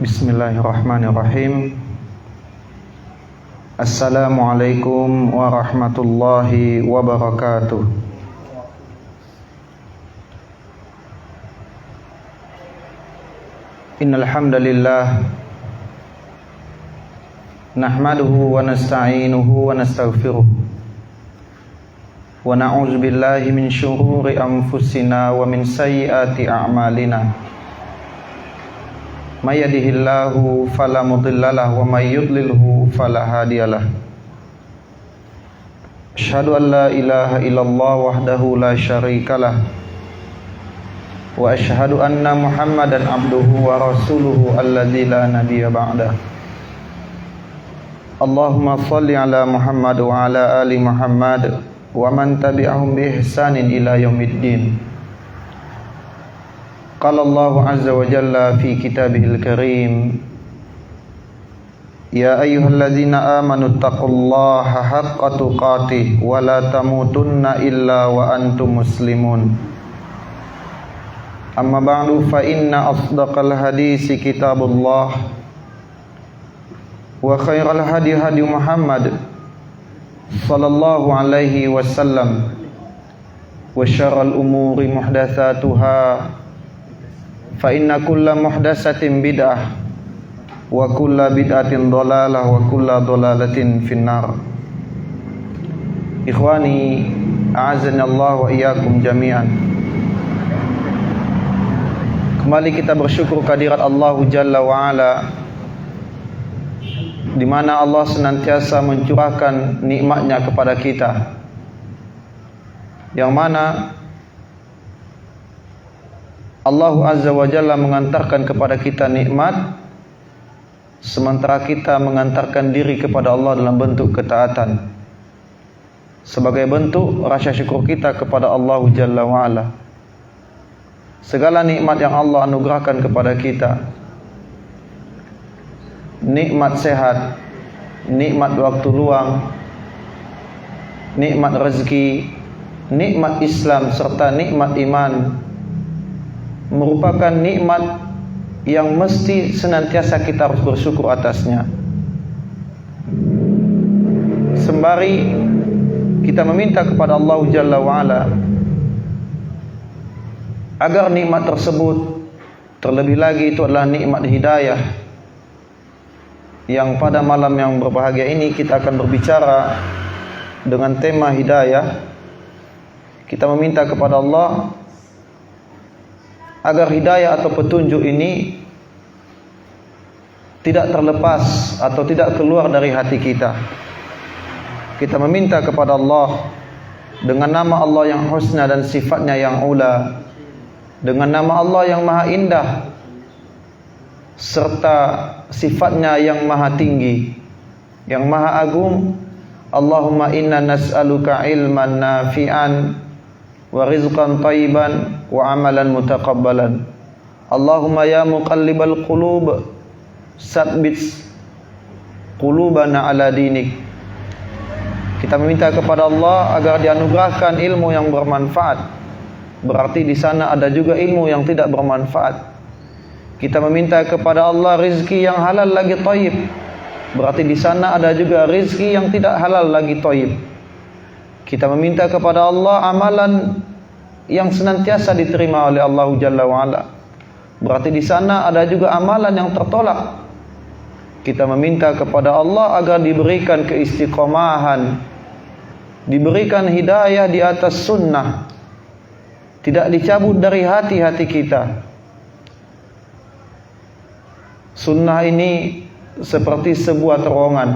Bismillahirrahmanirrahim. Assalamualaikum warahmatullahi wabarakatuh. Innal hamdalillah nahmaduhu wa nasta'inuhu wa nastaghfiruh wa na'udzu billahi min syururi anfusina wa min sayyiati a'malina. May yahdihillahu fala mudhillalah wa may yudlilhu fala hadiyalah. Asyhadu an la ilaha illallah wahdahu la syarikalah wa asyhadu anna Muhammadan abduhu wa rasuluhu alladzi la nabiyya ba'dah. Allahumma shalli ala Muhammad wa ala ali Muhammad wa man tabi'ahum bi ihsanin ila yaumiddin. Qala Allahu azza wa jalla fi kitabihil karim, ya ayyuhalladzina amanu taqullaha haqqa tuqatih wa la tamutunna illa wa antum muslimun. Amma ba'du, fa inna asdaqal hadisi kitabullah wa khairal hadi hadi Muhammad sallallahu alaihi wasallam wa syarral umuri muhdatsatuha fa inna kulla muhdatsatin bid'ah wa kulla bid'atin dhalalah wa kulla dhalalatin finnar. Ikhwani, a'azzani Allah wa iyyakum jami'an. Kembali kita bersyukur kehadirat Allah Jalla wa Ala, di mana Allah senantiasa mencurahkan nikmatnya kepada kita, yang mana Allah Azza wa Jalla mengantarkan kepada kita nikmat, sementara kita mengantarkan diri kepada Allah dalam bentuk ketaatan, sebagai bentuk rasa syukur kita kepada Allah Jalla wa Ala. Segala nikmat yang Allah anugerahkan kepada kita, nikmat sehat, nikmat waktu luang, nikmat rezeki, nikmat Islam serta nikmat iman, merupakan nikmat yang mesti senantiasa kita harus bersyukur atasnya. Sembari kita meminta kepada Allah Jalla wa Ala agar nikmat tersebut, terlebih lagi itu adalah nikmat hidayah, yang pada malam yang berbahagia ini kita akan berbicara dengan tema hidayah. Kita meminta kepada Allah agar hidayah atau petunjuk ini tidak terlepas atau tidak keluar dari hati kita. Kita meminta kepada Allah dengan nama Allah yang husna dan sifatnya yang ula, dengan nama Allah yang maha indah serta sifatnya yang maha tinggi, yang maha agung. Allahumma inna nas'aluka ilman nafi'an wa rizqan thayyiban wa amalan mutaqabbalan. Allahumma ya muqallibal qulub tsabbit qulubana ala dinik. Kita meminta kepada Allah agar dianugerahkan ilmu yang bermanfaat. Berarti di sana ada juga ilmu yang tidak bermanfaat. Kita meminta kepada Allah rizki yang halal lagi thayyib. Berarti di sana ada juga rizki yang tidak halal lagi thayyib. Kita meminta kepada Allah amalan yang senantiasa diterima oleh Allah Jalla wa Ala. Berarti di sana ada juga amalan yang tertolak. Kita meminta kepada Allah agar diberikan keistiqomahan, diberikan hidayah di atas sunnah, tidak dicabut dari hati-hati kita, Sunnah ini seperti sebuah terowongan.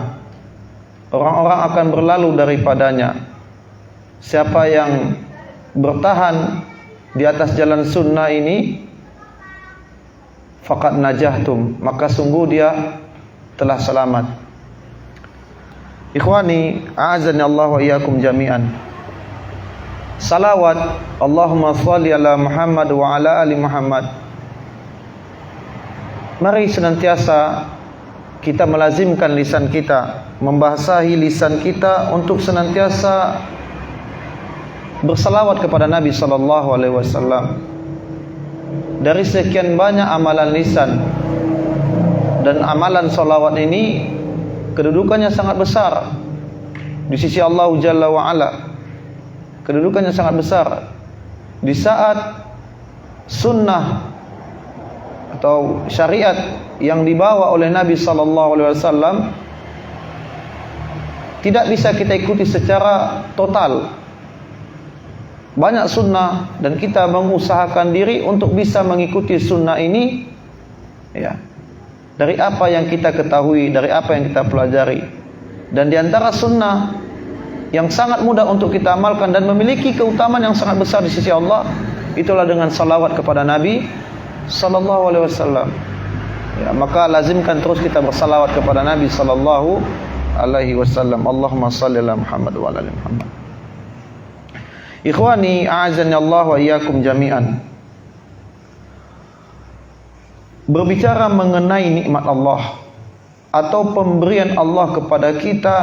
Orang-orang akan berlalu daripadanya. Siapa yang bertahan di atas jalan sunnah ini, faqad najahtum, maka sungguh dia telah selamat. Ikhwani, a'azani Allah wa iyyakum jami'an. Salawat Allahumma shalli ala Muhammad wa ala ali Muhammad. Mari senantiasa kita melazimkan lisan kita, membasahi lisan kita untuk senantiasa bersalawat kepada Nabi sallallahu alaihi wasallam. Dari sekian banyak amalan lisan, dan amalan salawat ini kedudukannya sangat besar di sisi Allah Jalla wa Ala. Kedudukannya sangat besar. Di saat sunnah atau syariat yang dibawa oleh Nabi sallallahu alaihi wasallam tidak bisa kita ikuti secara total. Banyak sunnah dan kita mengusahakan diri untuk bisa mengikuti sunnah ini, ya, dari apa yang kita ketahui, dari apa yang kita pelajari. Dan di antara sunnah yang sangat mudah untuk kita amalkan dan memiliki keutamaan yang sangat besar di sisi Allah, itulah dengan salawat kepada Nabi sallallahu alaihi wasallam. Ya, maka lazimkan terus kita bersalawat kepada Nabi sallallahu alaihi wasallam. Allahumma shalli ala Muhammad wa ala ali Muhammad. Ikhwani, a'azani Allah wa iyyakum jami'an. Berbicara mengenai nikmat Allah atau pemberian Allah kepada kita,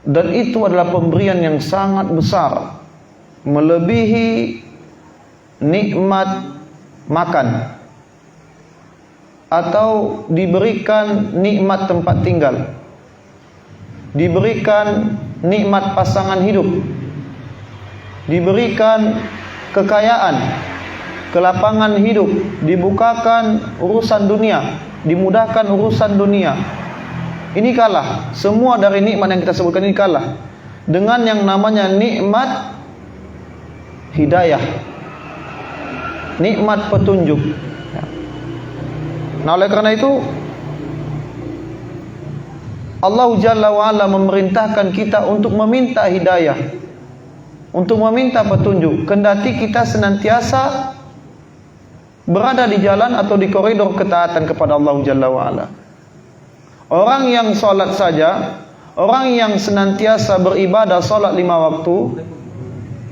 dan itu adalah pemberian yang sangat besar, melebihi nikmat makan atau diberikan nikmat tempat tinggal, diberikan nikmat pasangan hidup, diberikan kekayaan, kelapangan hidup, dibukakan urusan dunia, dimudahkan urusan dunia. Ini kalah, semua dari nikmat yang kita sebutkan ini kalah dengan yang namanya nikmat hidayah, nikmat petunjuk. Nah, oleh karena itu Allah Jalla wa Ala memerintahkan kita untuk meminta hidayah, untuk meminta petunjuk, kendati kita senantiasa berada di jalan atau di koridor ketaatan kepada Allah Jalla wa Ala. Orang yang sholat saja, orang yang senantiasa beribadah sholat 5 waktu,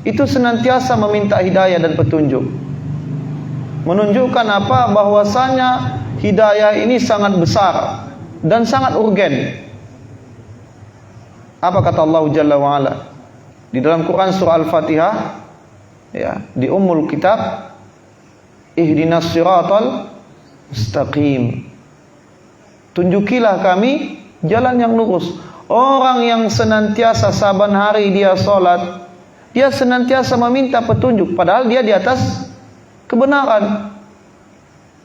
itu senantiasa meminta hidayah dan petunjuk. Menunjukkan apa? Bahwasanya hidayah ini sangat besar dan sangat urgen. Apa kata Allah Jalla wa Ala di dalam Quran surah Al-Fatihah, ya, di Ummul Kitab, ihdinas siratal mustaqim. Tunjukilah kami jalan yang lurus. Orang yang senantiasa saban hari dia sholat, dia senantiasa meminta petunjuk, padahal dia di atas kebenaran.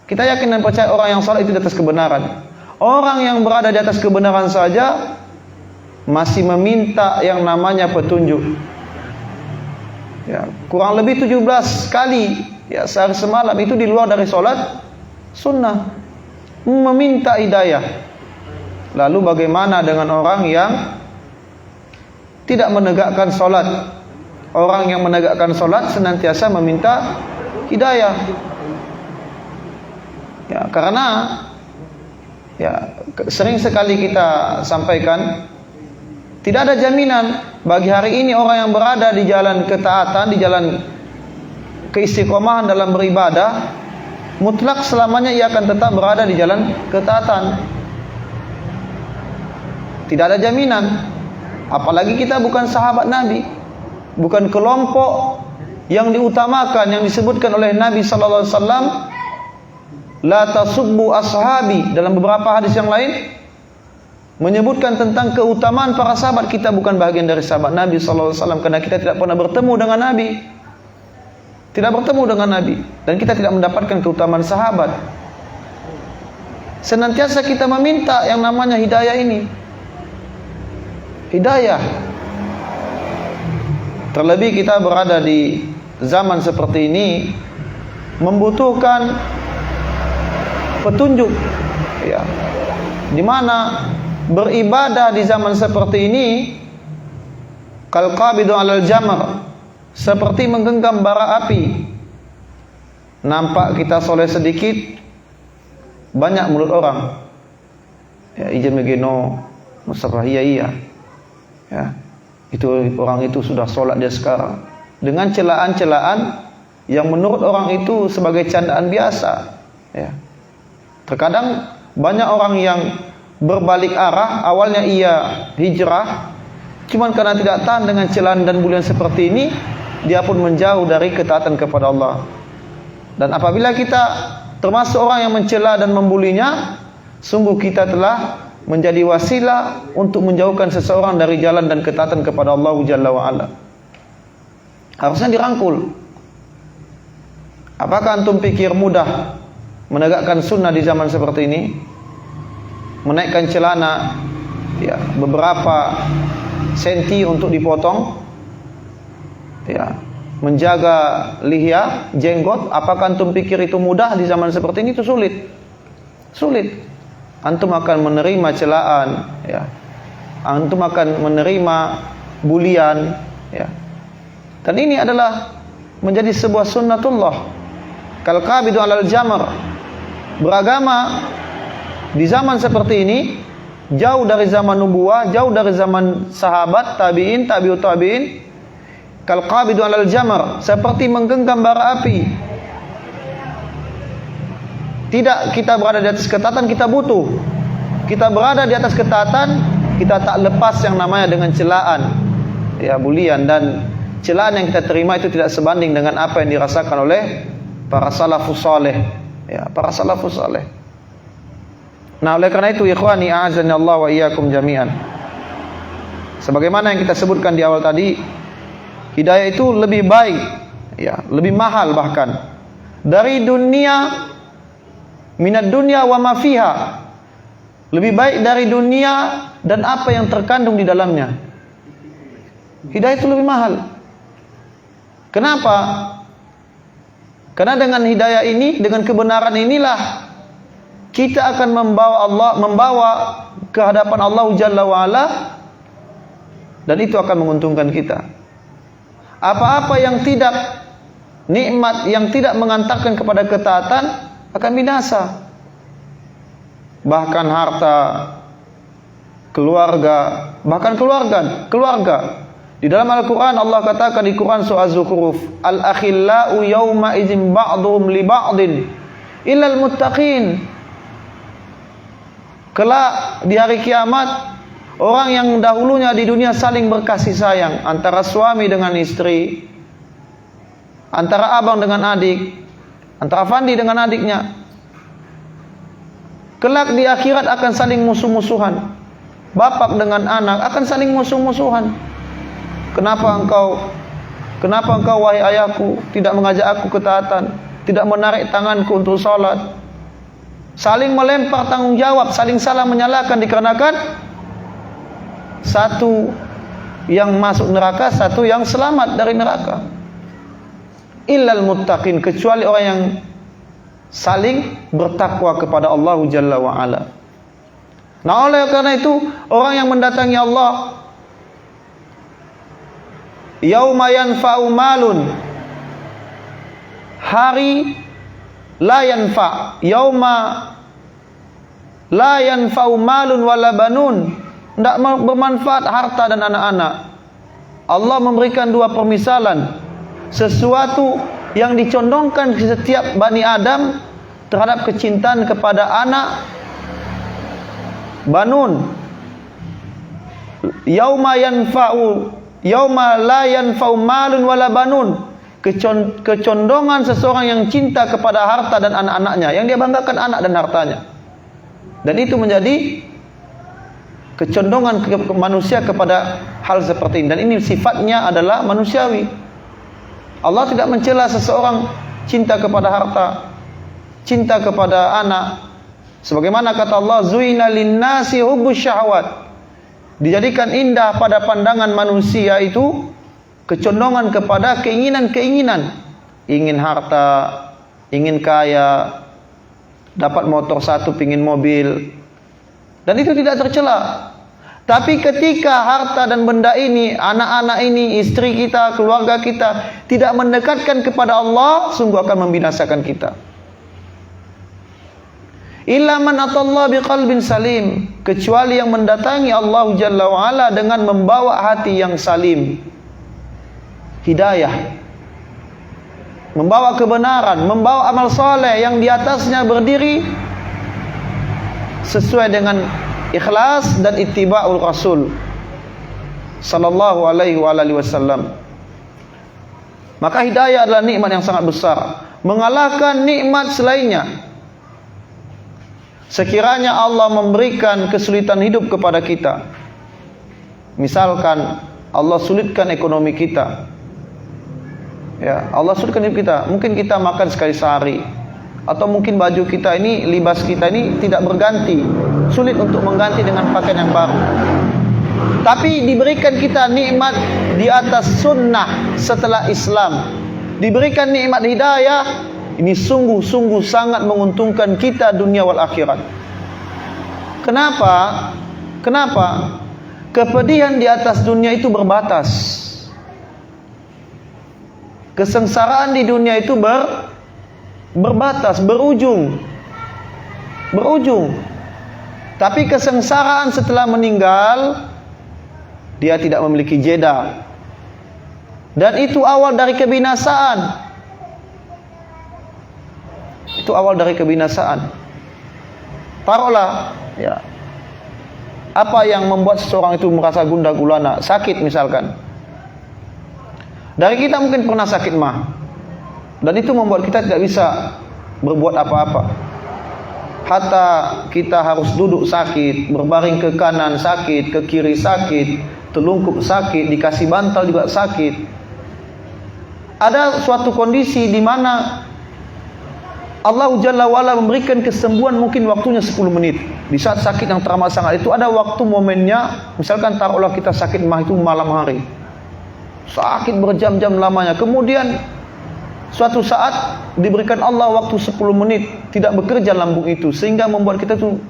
Kita yakin dan percaya orang yang sholat itu di atas kebenaran. Orang yang berada di atas kebenaran saja masih meminta yang namanya petunjuk. Ya, kurang lebih 17 kali, ya, sehari semalam itu di luar dari sholat sunnah, meminta hidayah. Lalu bagaimana dengan orang yang tidak menegakkan sholat? Orang yang menegakkan sholat senantiasa meminta hidayah. Ya, karena ya, sering sekali kita sampaikan, tidak ada jaminan bagi hari ini orang yang berada di jalan ketaatan, di jalan keistiqomahan dalam beribadah, mutlak selamanya ia akan tetap berada di jalan ketaatan. Tidak ada jaminan. Apalagi kita bukan sahabat Nabi, bukan kelompok yang diutamakan, yang disebutkan oleh Nabi sallallahu alaihi wasallam, la tasubbu ashabi. Dalam beberapa hadis yang lain menyebutkan tentang keutamaan para sahabat. Kita bukan bagian dari sahabat Nabi sallallahu alaihi wasallam karena kita tidak pernah bertemu dengan Nabi. Tidak bertemu dengan Nabi dan kita tidak mendapatkan keutamaan sahabat. Senantiasa kita meminta yang namanya hidayah ini. Hidayah. Terlebih kita berada di zaman seperti ini, membutuhkan petunjuk. Ya. Di mana beribadah di zaman seperti ini kal qabidu 'alal jamr, seperti menggenggam bara api. Nampak kita soleh sedikit, banyak mulut orang. Ya, izin begino Mustafa, iya. Ya. Itu orang itu sudah sholat dia sekarang. Dengan celaan-celaan yang menurut orang itu sebagai candaan biasa. Ya. Terkadang banyak orang yang berbalik arah, awalnya ia hijrah, cuman karena tidak tahan dengan celaan dan bulian seperti ini, dia pun menjauh dari ketaatan kepada Allah. Dan apabila kita termasuk orang yang mencela dan membulinya, sungguh kita telah menjadi wasilah untuk menjauhkan seseorang dari jalan dan ketaatan kepada Allah Jalla wa'ala. Harusnya dirangkul. Apakah antum pikir mudah menegakkan sunnah di zaman seperti ini? Menaikkan celana ya, beberapa senti untuk dipotong, ya, menjaga lihya, jenggot. Apakah antum pikir itu mudah di zaman seperti ini? Itu sulit. Antum akan menerima celaan, ya. Antum akan menerima bulian, ya. Dan ini adalah menjadi sebuah sunnatullah. Kal qabidu 'alal jamr. Beragama di zaman seperti ini jauh dari zaman nubuwah, jauh dari zaman sahabat, tabi'in, tabi'ut tabi'in. Kal qabidu 'alal jamr, seperti menggenggam bara api. Tidak kita berada di atas ketaatan, kita butuh. Kita berada di atas ketaatan, kita tak lepas yang namanya dengan celaan, ya, bulian. Dan celaan yang kita terima itu tidak sebanding dengan apa yang dirasakan oleh para salafus saleh, ya, para salafus saleh. Nah, oleh karena itu ikhwani a'azani Allah wa iyyakum jami'an, sebagaimana yang kita sebutkan di awal tadi, hidayah itu lebih baik, ya, lebih mahal bahkan dari dunia, minad dunya wa ma fiha. Lebih baik dari dunia dan apa yang terkandung di dalamnya. Hidayah itu lebih mahal. Kenapa? Karena dengan hidayah ini, dengan kebenaran inilah kita akan membawa ke hadapan Allah Jalla wa'ala, dan itu akan menguntungkan kita. Apa-apa yang tidak, nikmat yang tidak mengantarkan kepada ketaatan akan binasa. Bahkan harta, keluarga, bahkan keluarga. Di dalam Al-Quran Allah katakan di Quran surah Az-Zukhruf, al-akhillau yawma idzin ba'duhum li ba'din illal muttaqin. Kelak di hari kiamat, orang yang dahulunya di dunia saling berkasih sayang, antara suami dengan istri, antara abang dengan adik, antara Fandi dengan adiknya, kelak di akhirat akan saling musuh-musuhan. Bapak dengan anak akan saling musuh-musuhan. Kenapa engkau wahai ayahku tidak mengajak aku ketaatan, tidak menarik tanganku untuk salat? Saling melempar tanggung jawab, saling salah menyalahkan dikarenakan satu yang masuk neraka, satu yang selamat dari neraka. Illal muttaqin, kecuali orang yang saling bertakwa kepada Allah Jalla wa'ala. Nah, oleh karena itu orang yang mendatangi Allah, yauma yanfa'u malun, hari la yanfa', yauma la yanfa'u malun wala banun, tidak bermanfaat harta dan anak-anak. Allah memberikan dua permisalan, sesuatu yang dicondongkan setiap Bani Adam terhadap kecintaan kepada anak, banun. Yauma la yanfa'u malun wala banun, kecondongan seseorang yang cinta kepada harta dan anak-anaknya, yang dia banggakan anak dan hartanya. Dan itu menjadi kecondongan manusia kepada hal seperti ini, dan ini sifatnya adalah manusiawi. Allah tidak mencela seseorang cinta kepada harta, cinta kepada anak. Sebagaimana kata Allah, zuina linnasi hubbus syahwat, dijadikan indah pada pandangan manusia itu kecondongan kepada keinginan-keinginan, ingin harta, ingin kaya, dapat motor satu, pingin mobil, dan itu tidak tercela. Tapi ketika harta dan benda ini, anak-anak ini, istri kita, keluarga kita tidak mendekatkan kepada Allah, sungguh akan membinasakan kita. Illa man atallah biqalbin salim, kecuali yang mendatangi Allah Jalla wa'ala dengan membawa hati yang salim, hidayah, membawa kebenaran, membawa amal soleh yang di atasnya berdiri sesuai dengan ikhlas dan ittiba'ul Rasul sallallahu alaihi wasallam. Maka hidayah adalah nikmat yang sangat besar, mengalahkan nikmat selainnya. Sekiranya Allah memberikan kesulitan hidup kepada kita, misalkan Allah sulitkan ekonomi kita, ya, Allah sulitkan hidup kita, mungkin kita makan sekali sehari, atau mungkin baju kita ini, libas kita ini tidak berganti, sulit untuk mengganti dengan pakaian yang baru. Tapi diberikan kita nikmat di atas sunnah setelah Islam, diberikan nikmat hidayah, ini sungguh-sungguh sangat menguntungkan kita dunia wal akhirat. Kenapa? Kenapa? Kepedihan di atas dunia itu berbatas. Kesengsaraan di dunia itu berbatas, berujung. Tapi kesengsaraan setelah meninggal, dia tidak memiliki jeda. Dan itu awal dari kebinasaan. Itu awal dari kebinasaan. Taruhlah, ya, apa yang membuat seseorang itu merasa gundah gulana, sakit misalkan. Dari kita mungkin pernah sakit mah, dan itu membuat kita tidak bisa berbuat apa-apa. Hatta kita harus duduk sakit, berbaring ke kanan sakit, ke kiri sakit, telungkup sakit, dikasih bantal juga sakit. Ada suatu kondisi di mana Allah Jalla wa'ala memberikan kesembuhan mungkin waktunya 10 menit. Di saat sakit yang teramat sangat itu ada waktu momennya. Misalkan taruhlah kita sakit mah itu malam hari, sakit berjam-jam lamanya. Kemudian suatu saat diberikan Allah waktu 10 menit tidak bekerja lambung itu, sehingga membuat kita tuh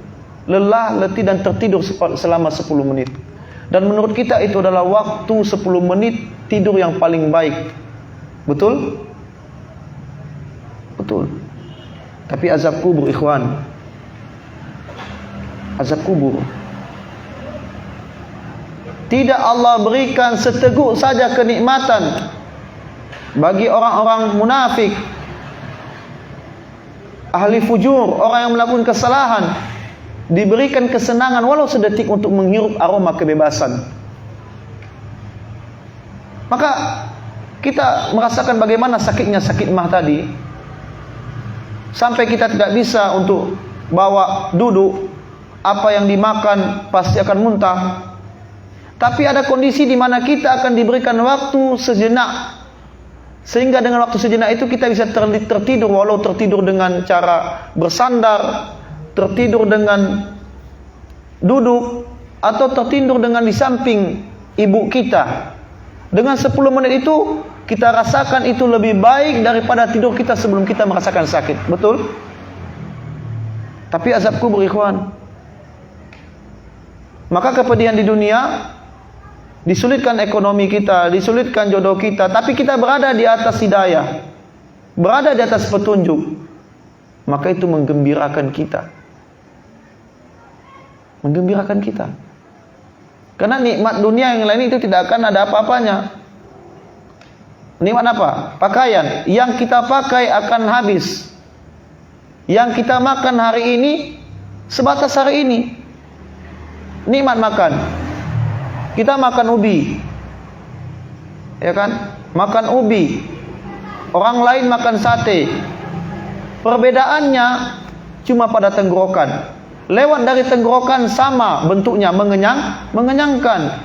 lelah, letih dan tertidur selama 10 menit. Dan menurut kita itu adalah waktu 10 menit tidur yang paling baik. Betul? Betul. Tapi azab kubur, ikhwan, azab kubur tidak Allah berikan seteguk saja kenikmatan bagi orang-orang munafik, ahli fujur, orang yang melakukan kesalahan, diberikan kesenangan walau sedetik untuk menghirup aroma kebebasan. Maka kita merasakan bagaimana sakitnya sakit mah tadi, sampai kita tidak bisa untuk bawa duduk, apa yang dimakan pasti akan muntah. Tapi ada kondisi di mana kita akan diberikan waktu sejenak, sehingga dengan waktu sejenak itu kita bisa tertidur, walau tertidur dengan cara bersandar, tertidur dengan duduk, atau tertidur dengan di samping ibu kita. Dengan 10 menit itu kita rasakan itu lebih baik daripada tidur kita sebelum kita merasakan sakit. Betul? Tapi azab kubur, ikhwan. Maka kepedihan di dunia, disulitkan ekonomi kita, disulitkan jodoh kita, tapi kita berada di atas hidayah, berada di atas petunjuk, maka itu menggembirakan kita. Menggembirakan kita. Karena nikmat dunia yang lain itu tidak akan ada apa-apanya. Nikmat apa? Pakaian. Yang kita pakai akan habis. Yang kita makan hari ini sebatas hari ini. Nikmat makan. Kita makan ubi, ya kan? Makan ubi. Orang lain makan sate. Perbedaannya cuma pada tenggorokan. Lewat dari tenggorokan sama bentuknya, mengenyangkan.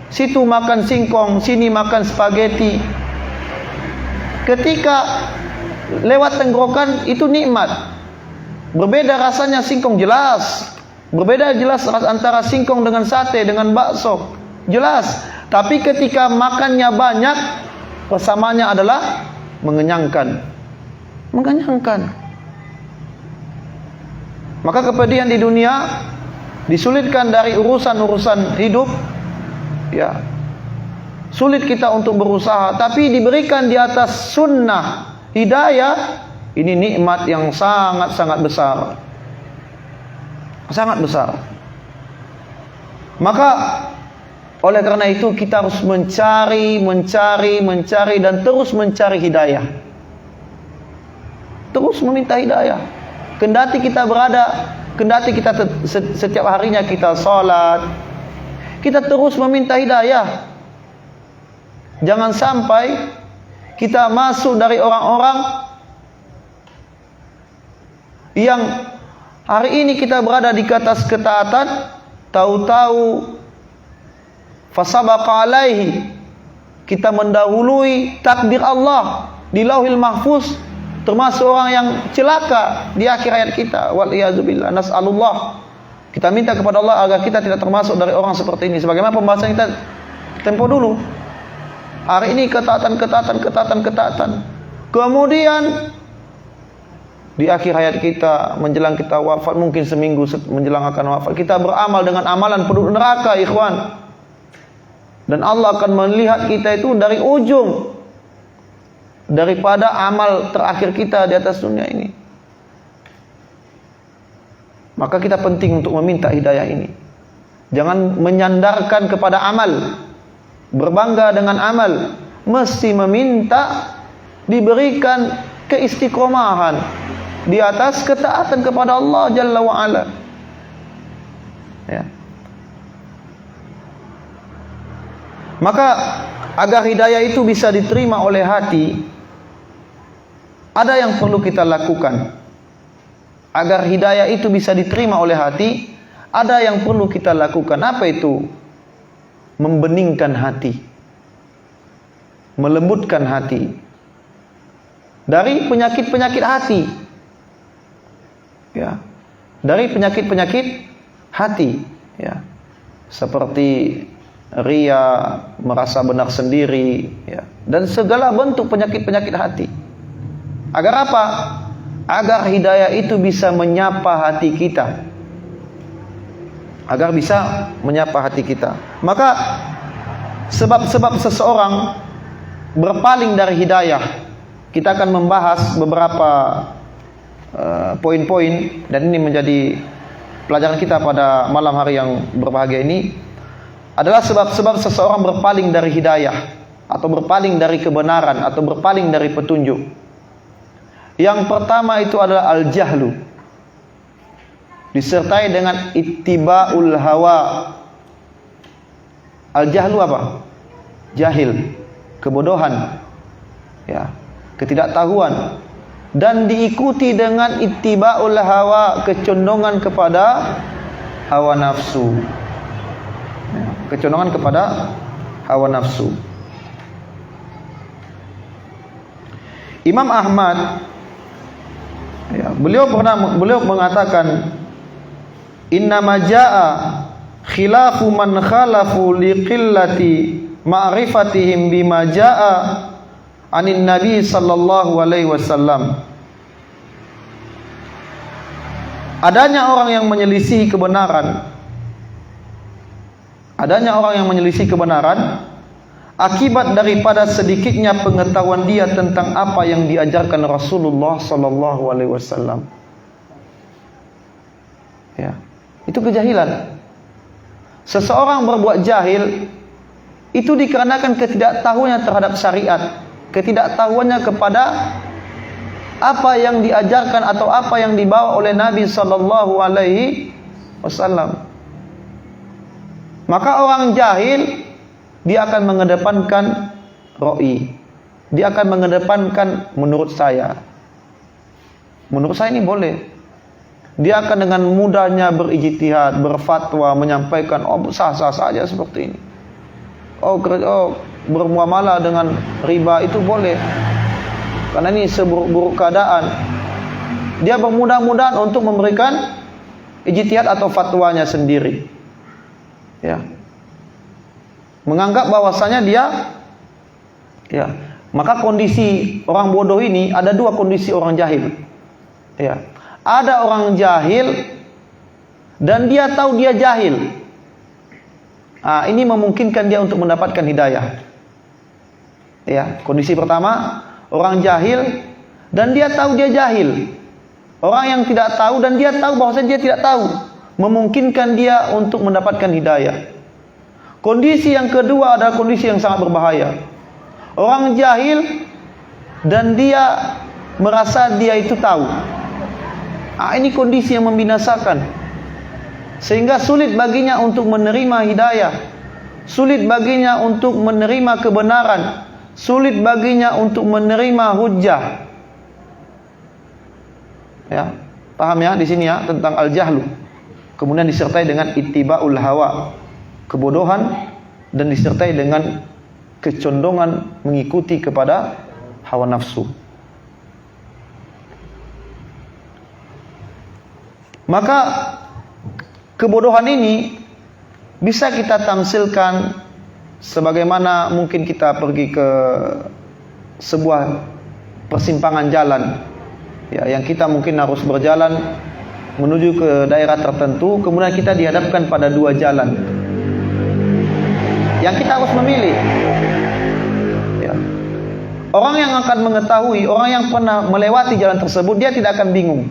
Situ makan singkong, sini makan spaghetti. Ketika lewat tenggorokan itu nikmat. Berbeda rasanya singkong, jelas. Berbeda jelas antara singkong dengan sate, dengan bakso, jelas. Tapi ketika makannya banyak, persamaannya adalah mengenyangkan. Mengenyangkan. Maka kepedihan di dunia disulitkan dari urusan-urusan hidup, ya. Sulit kita untuk berusaha, tapi diberikan di atas sunnah hidayah, ini nikmat yang sangat-sangat besar. Sangat besar. Maka oleh karena itu kita harus mencari dan terus mencari hidayah. Terus meminta hidayah. Kendati kita setiap harinya kita salat, kita terus meminta hidayah. Jangan sampai kita masuk dari orang-orang yang hari ini kita berada di atas ketaatan, tahu-tahu fasabaqa alaihi, kita mendahului takdir Allah di Lauhil Mahfuz, termasuk orang yang celaka di akhir hayat kita. Wal iyazubillah, nas'alullah. Kita minta kepada Allah agar kita tidak termasuk dari orang seperti ini. Sebagaimana pembahasan kita tempo dulu. Hari ini ketaatan. Kemudian di akhir hayat kita, menjelang kita wafat, mungkin seminggu menjelang akan wafat, kita beramal dengan amalan penduduk neraka, ikhwan. Dan Allah akan melihat kita itu dari ujung daripada amal terakhir kita di atas dunia ini. Maka kita penting untuk meminta hidayah ini. Jangan menyandarkan kepada amal, berbangga dengan amal, mesti meminta diberikan keistiqomahan di atas ketaatan kepada Allah Jalla wa'ala. Ya. Maka agar hidayah itu bisa diterima oleh hati, ada yang perlu kita lakukan. Agar hidayah itu bisa diterima oleh hati, ada yang perlu kita lakukan. Apa itu? Membeningkan hati, melembutkan hati dari penyakit-penyakit hati, ya, dari penyakit-penyakit hati, ya, seperti ria, merasa benar sendiri, ya, dan segala bentuk penyakit-penyakit hati. Agar apa? Agar hidayah itu bisa menyapa hati kita. Agar bisa menyapa hati kita. Maka sebab-sebab seseorang berpaling dari hidayah, kita akan membahas beberapa poin-poin, dan ini menjadi pelajaran kita pada malam hari yang berbahagia ini. Adalah sebab-sebab seseorang berpaling dari hidayah, atau berpaling dari kebenaran, atau berpaling dari petunjuk. Yang pertama itu adalah al-jahlu, disertai dengan ittiba'ul hawa. Al-jahlu apa? Jahil, kebodohan, ya, ketidaktahuan, dan diikuti dengan ittiba'ul hawa, kecondongan kepada hawa nafsu, ya, kecondongan kepada hawa nafsu. Imam Ahmad, ya, beliau mengatakan, innama jaa khilafu man khalafu liqillati ma'rifatihim bima jaa anin nabi sallallahu alaihi wasallam. Adanya orang yang menyelisihi kebenaran, akibat daripada sedikitnya pengetahuan dia tentang apa yang diajarkan Rasulullah sallallahu alaihi wasallam. Ya. Itu kejahilan. Seseorang berbuat jahil itu dikarenakan ketidaktahuannya terhadap syariat, ketidaktahuannya kepada apa yang diajarkan atau apa yang dibawa oleh Nabi sallallahu alaihi wasallam. Maka orang jahil dia akan mengedepankan ra'i. Dia akan mengedepankan menurut saya. Menurut saya ini boleh. Dia akan dengan mudahnya berijtihad, berfatwa, menyampaikan, sah-sah saja seperti ini. Bermuamalah dengan riba itu boleh, karena ini seburuk-buruk keadaan. Dia bermudah-mudahan untuk memberikan ijtihad atau fatwanya sendiri, ya, menganggap bahwasanya dia, ya. Maka kondisi orang bodoh ini ada dua kondisi orang jahil, ya. Ada orang jahil dan dia tahu dia jahil. Ini memungkinkan dia untuk mendapatkan hidayah. Ya, kondisi pertama, orang jahil dan dia tahu dia jahil. Orang yang tidak tahu dan dia tahu bahwasanya dia tidak tahu, memungkinkan dia untuk mendapatkan hidayah. Kondisi yang kedua adalah kondisi yang sangat berbahaya. Orang jahil dan dia merasa dia itu tahu. Ini kondisi yang membinasakan. Sehingga sulit baginya untuk menerima hidayah. Sulit baginya untuk menerima kebenaran. Sulit baginya untuk menerima hujjah. Ya, paham ya di sini ya tentang al-jahlu. Kemudian disertai dengan ittiba'ul hawa, kebodohan, dan disertai dengan kecondongan mengikuti kepada hawa nafsu. Maka kebodohan ini bisa kita tamsilkan sebagaimana mungkin kita pergi ke sebuah persimpangan jalan, ya, yang kita mungkin harus berjalan menuju ke daerah tertentu, kemudian kita dihadapkan pada dua jalan yang kita harus memilih. Ya. Orang yang akan mengetahui, orang yang pernah melewati jalan tersebut, dia tidak akan bingung.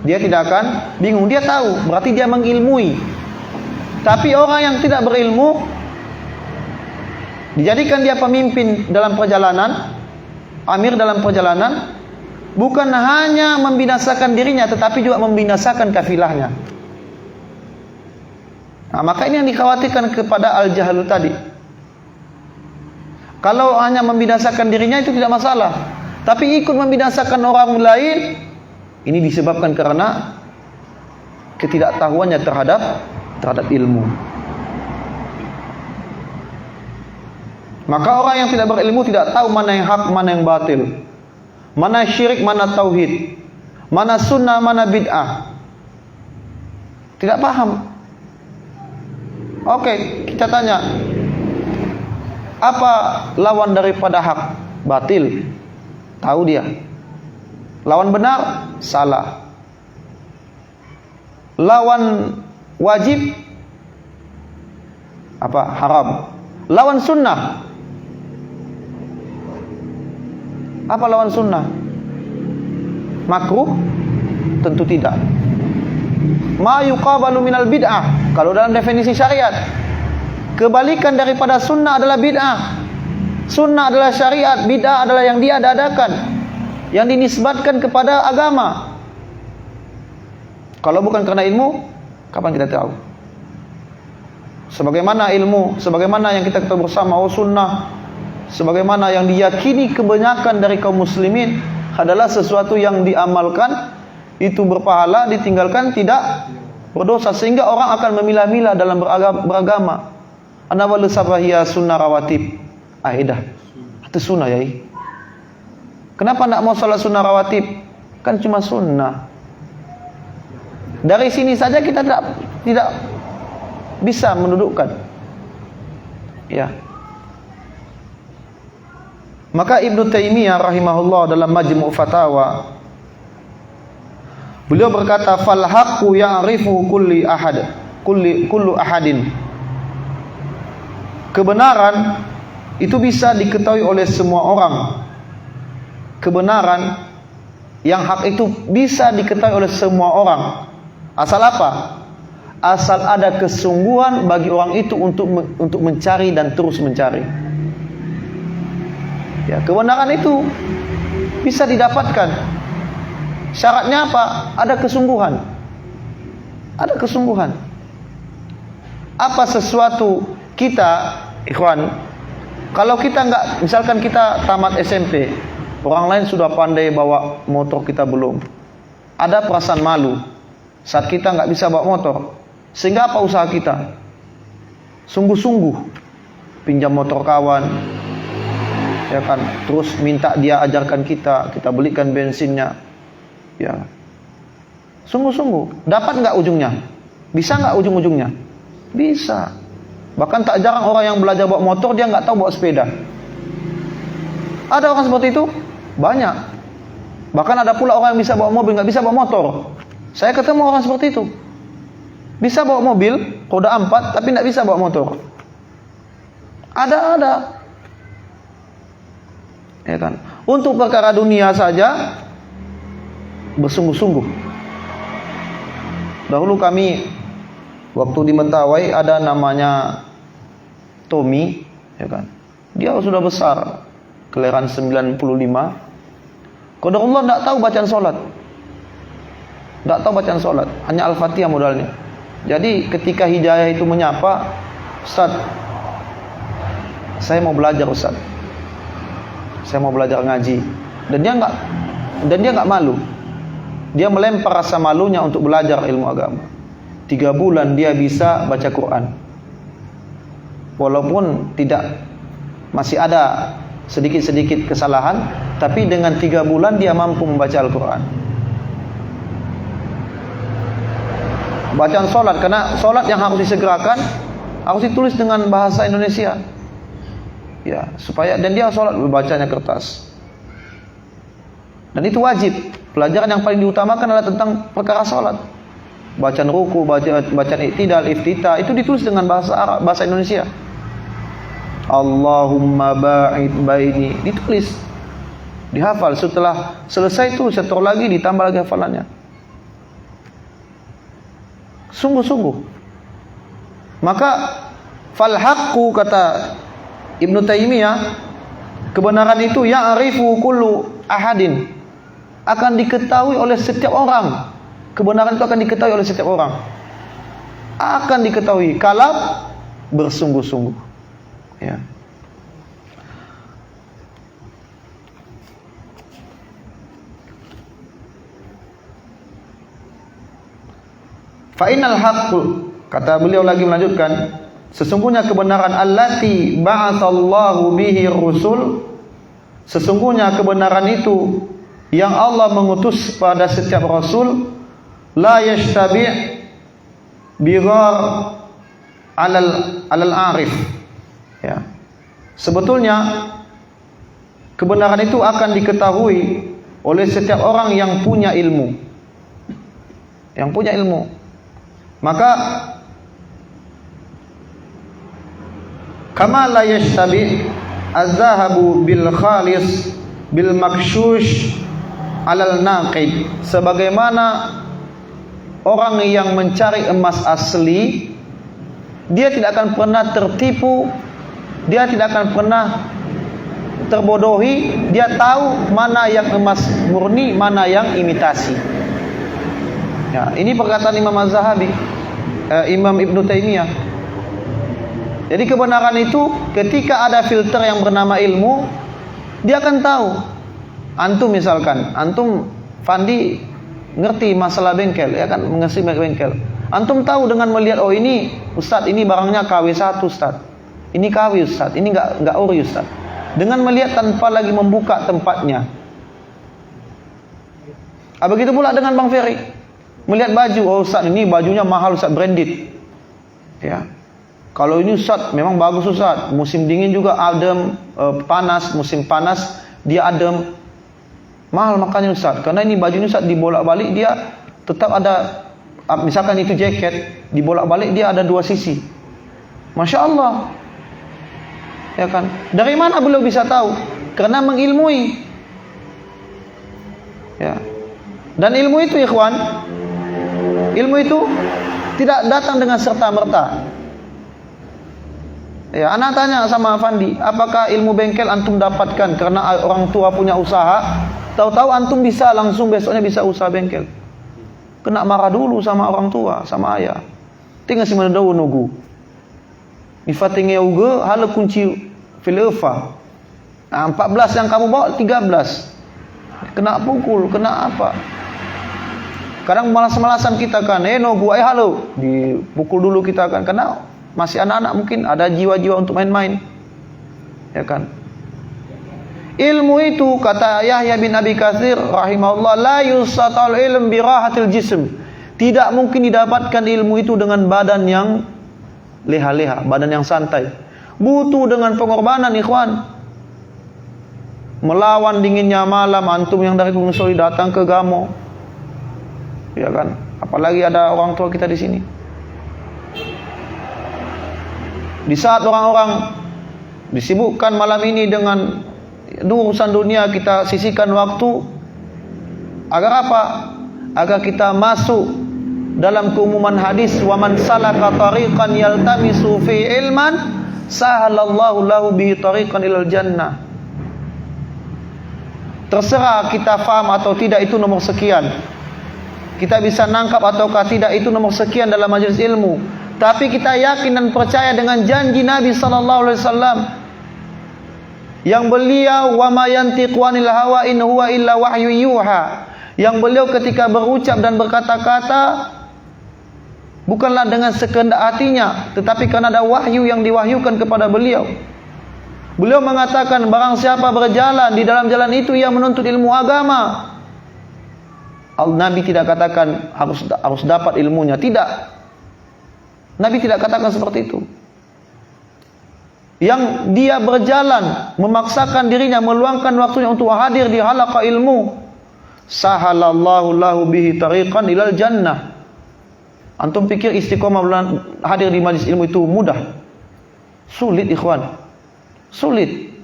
Dia tidak akan bingung, dia tahu, berarti dia mengilmui. Tapi orang yang tidak berilmu, dijadikan dia pemimpin dalam perjalanan, amir dalam perjalanan, bukan hanya membinasakan dirinya, tetapi juga membinasakan kafilahnya. Maka ini yang dikhawatirkan kepada al-jahlu tadi. Kalau hanya membinasakan dirinya itu tidak masalah, tapi ikut membinasakan orang lain, ini disebabkan karena ketidaktahuannya terhadap ilmu. Maka orang yang tidak berilmu tidak tahu mana yang hak, mana yang batil, mana syirik, mana tauhid, mana sunnah, mana bid'ah. Tidak paham. Oke, kita tanya, apa lawan daripada hak? Batil. Tahu dia. Lawan benar? Salah. Lawan wajib? Apa? Haram. Lawan sunnah? Apa lawan sunnah? Makruh? Tentu tidak. Ma yuqabalu minal bid'ah. Kalau dalam definisi syariat, kebalikan daripada sunnah adalah bid'ah. Sunnah adalah syariat, bid'ah adalah yang diada-adakan, yang dinisbatkan kepada agama. Kalau bukan karena ilmu, kapan kita tahu? Sebagaimana ilmu, sebagaimana yang kita ketahui bersama, sunnah, sebagaimana yang diyakini kebanyakan dari kaum muslimin adalah sesuatu yang diamalkan, itu berpahala, ditinggalkan tidak berdosa. Sehingga orang akan memilah-milah dalam beragama. Ana wal sabahiyya sunnah rawatib. Dah. Itu sunnah ya. Kenapa nak mau salat sunnah rawatib? Kan cuma sunnah. Dari sini saja kita tidak bisa mendudukkan. Ya. Maka Ibnu Taimiyah rahimahullah dalam Majmu' Fatawa, beliau berkata, fal haqqu ya'rifu kullu ahadin. Kebenaran itu bisa diketahui oleh semua orang. Kebenaran yang hak itu bisa diketahui oleh semua orang. Asal apa? Asal ada kesungguhan bagi orang itu untuk mencari dan terus mencari. Ya, kebenaran itu bisa didapatkan. Syaratnya apa? Ada kesungguhan. Ada kesungguhan. Apa sesuatu kita, ikhwan, kalau kita enggak, misalkan kita tamat SMP, orang lain sudah pandai bawa motor, kita belum. Ada perasaan malu saat kita enggak bisa bawa motor. Sehingga apa usaha kita? Sungguh-sungguh pinjam motor kawan, ya kan, terus minta dia ajarkan kita belikan bensinnya. Ya, sungguh-sungguh. Dapat nggak ujungnya? Bisa nggak ujung-ujungnya? Bisa. Bahkan tak jarang orang yang belajar bawa motor dia nggak tahu bawa sepeda. Ada orang seperti itu? Banyak. Bahkan ada pula orang yang bisa bawa mobil, nggak bisa bawa motor. Saya ketemu orang seperti itu. Bisa bawa mobil, roda 4, tapi nggak bisa bawa motor. Ada. Ya kan? Untuk perkara dunia saja, bersungguh-sungguh. Dahulu kami, waktu di Mentawai, ada namanya Tommy, ya kan? Dia sudah besar, kelahiran 95. Qadarullah tidak tahu bacaan sholat. Tidak tahu bacaan sholat, hanya Al-Fatihah modalnya. Jadi ketika Hidayah itu menyapa, Ustaz, saya mau belajar Ustaz. Saya mau belajar ngaji. Dan dia nggak malu. Dia melempar rasa malunya untuk belajar ilmu agama. 3 bulan dia bisa baca Quran. Walaupun masih ada sedikit-sedikit kesalahan, tapi dengan 3 bulan dia mampu membaca Al-Quran. Bacaan sholat, karena sholat yang harus disegerakan harus ditulis dengan bahasa Indonesia. Ya, supaya, dan dia sholat bacanya kertas. Dan itu wajib. Pelajaran yang paling diutamakan adalah tentang perkara sholat. Bacaan ruku, bacaan iktidal, iftitah, itu ditulis dengan bahasa Arab, bahasa Indonesia. Allahumma ba'id baini, ditulis, dihafal. Setelah selesai itu setor lagi, ditambah lagi hafalannya. Sungguh-sungguh. Maka fal haqqu, kata Ibnu Taimiyah, kebenaran itu ya'rifu kullu ahadin, akan diketahui oleh setiap orang. Kebenaran itu akan diketahui oleh setiap orang. Akan diketahui kalau bersungguh-sungguh. Ya. Fa innal haqqu, kata beliau lagi melanjutkan, sesungguhnya kebenaran allati ba'atsallahu bihi rusul, sesungguhnya kebenaran itu yang Allah mengutus pada setiap rasul, la yashtabi' bighar alal arif. Ya. Sebetulnya kebenaran itu akan diketahui oleh setiap orang yang punya ilmu. Yang punya ilmu. Maka kama la yashtabi az-zahabu bil khalis bil makshush alal naqid, sebagaimana orang yang mencari emas asli, dia tidak akan pernah tertipu, dia tidak akan pernah terbodohi, dia tahu mana yang emas murni, mana yang imitasi. Ya, ini perkataan Imam Az-Zahabi, Imam Ibnu Taimiyah. Jadi kebenaran itu ketika ada filter yang bernama ilmu, dia akan tahu. Antum misalkan, antum Fandi ngerti masalah bengkel, ya kan, mengerti bengkel. Antum tahu dengan melihat, oh ini Ustaz, ini barangnya KW1 Ustaz, ini KW Ustaz, ini enggak ori Ustaz. Dengan melihat tanpa lagi membuka tempatnya. Begitu pula dengan Bang Ferry. Melihat baju, oh Ustaz ini bajunya mahal Ustaz, branded. Ya. Kalau ini Ustaz memang bagus Ustaz, musim dingin juga adem, panas, musim panas dia adem. Mahal makanya Ustaz, karena ini bajunya Ustaz dibolak-balik dia tetap ada, misalkan itu jaket, dibolak-balik dia ada 2 sisi. Masya Allah. Ya kan? Dari mana beliau bisa tahu? Karena mengilmui. Ya. Dan ilmu itu ikhwan, ilmu itu tidak datang dengan serta-merta. Ya, anak tanya sama Fandi, apakah ilmu bengkel antum dapatkan karena orang tua punya usaha? Tahu-tahu antum bisa langsung besoknya bisa usaha bengkel. Kena marah dulu sama orang tua, sama ayah. Tinggal si mana daun nunggu. Ifatinge uga hala kunci filofa. Nah, 14 yang kamu bawa 13. Kena pukul, kena apa? Kadang malas-malasan kita kan, nunggu halo, dipukul dulu kita kan, karena masih anak-anak mungkin ada jiwa-jiwa untuk main-main. Ya kan? Ilmu itu kata Yahya bin Abi Katsir rahimahullah, la yusatal ilm bi rahatil jism. Tidak mungkin didapatkan ilmu itu dengan badan yang leha-leha, badan yang santai. Butuh dengan pengorbanan ikhwan. melawan dinginnya malam, antum yang dari Gunung Soli datang ke Gamo, ya kan? Apalagi ada orang tua kita di sini. Di saat orang-orang disibukkan malam ini dengan urusan dunia, kita sisihkan waktu agar apa? Agar kita masuk dalam keumuman hadis, wa man salaka tariqan yaltamisu fi ilman sahalallahu lahu bihi tariqan ilal jannah. Terserah kita faham atau tidak itu nomor sekian, kita bisa nangkap ataukah tidak itu nomor sekian dalam majelis ilmu, tapi kita yakin dan percaya dengan janji Nabi sallallahu alaihi wasallam yang beliau, wa ma yantiqu anil hawa in huwa illa wahyu yuha, yang beliau ketika berucap dan berkata-kata bukanlah dengan sekehendak hatinya, tetapi karena ada wahyu yang diwahyukan kepada beliau. Beliau mengatakan, barang siapa berjalan di dalam jalan itu ia menuntut ilmu agama. Nabi tidak katakan harus dapat ilmunya, tidak. Nabi tidak katakan seperti itu. Yang dia berjalan, memaksakan dirinya, meluangkan waktunya untuk hadir di halaqah ilmu, sahalallahu lahu bihi tariqan ilal jannah. Antum pikir istiqomah hadir di majlis ilmu itu mudah? Sulit, ikhwan. Sulit.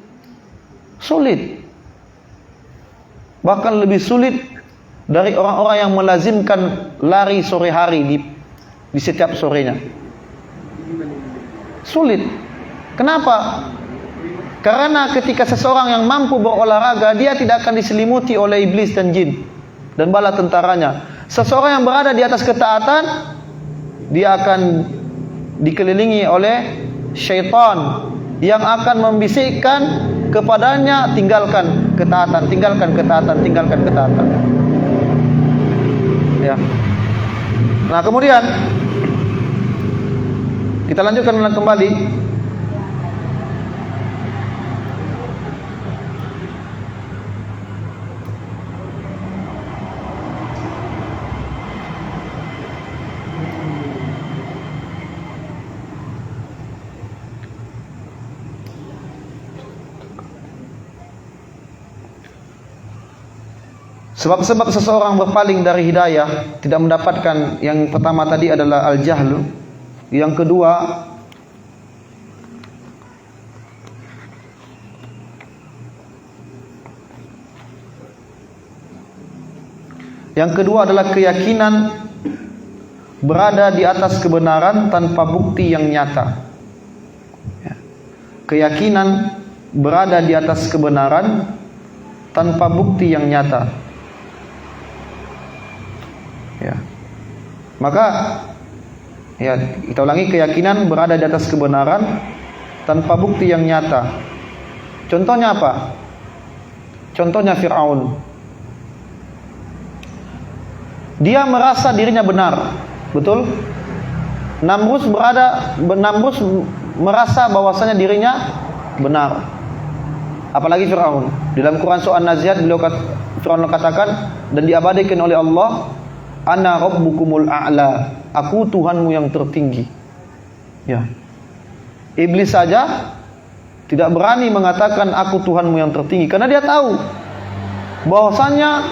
Bahkan lebih sulit dari orang-orang yang melazimkan lari sore hari di setiap sorenya. Sulit. Kenapa? Karena ketika seseorang yang mampu berolahraga, dia tidak akan diselimuti oleh iblis dan jin dan bala tentaranya. Seseorang yang berada di atas ketaatan, dia akan dikelilingi oleh syaitan yang akan membisikkan kepadanya, tinggalkan ketaatan, tinggalkan ketaatan, tinggalkan ketaatan. Ya. Nah, kemudian kita lanjutkan kembali. Sebab-sebab seseorang berpaling dari hidayah, tidak mendapatkan, yang pertama tadi adalah al-jahlu. Yang kedua adalah keyakinan berada di atas kebenaran tanpa bukti yang nyata. Keyakinan berada di atas kebenaran tanpa bukti yang nyata. Ya. Maka ya, kita ulangi, keyakinan berada di atas kebenaran tanpa bukti yang nyata. Contohnya apa? Contohnya Fir'aun. Dia merasa dirinya benar, betul? Namrus merasa bahwasanya dirinya benar. Apalagi Fir'aun. Di dalam Quran surah An-Nazi'at Fir'aun katakan dan diabadikan oleh Allah, ana rabbukumul a'la, aku Tuhanmu yang tertinggi. Ya. Iblis saja tidak berani mengatakan aku Tuhanmu yang tertinggi, karena dia tahu bahwasanya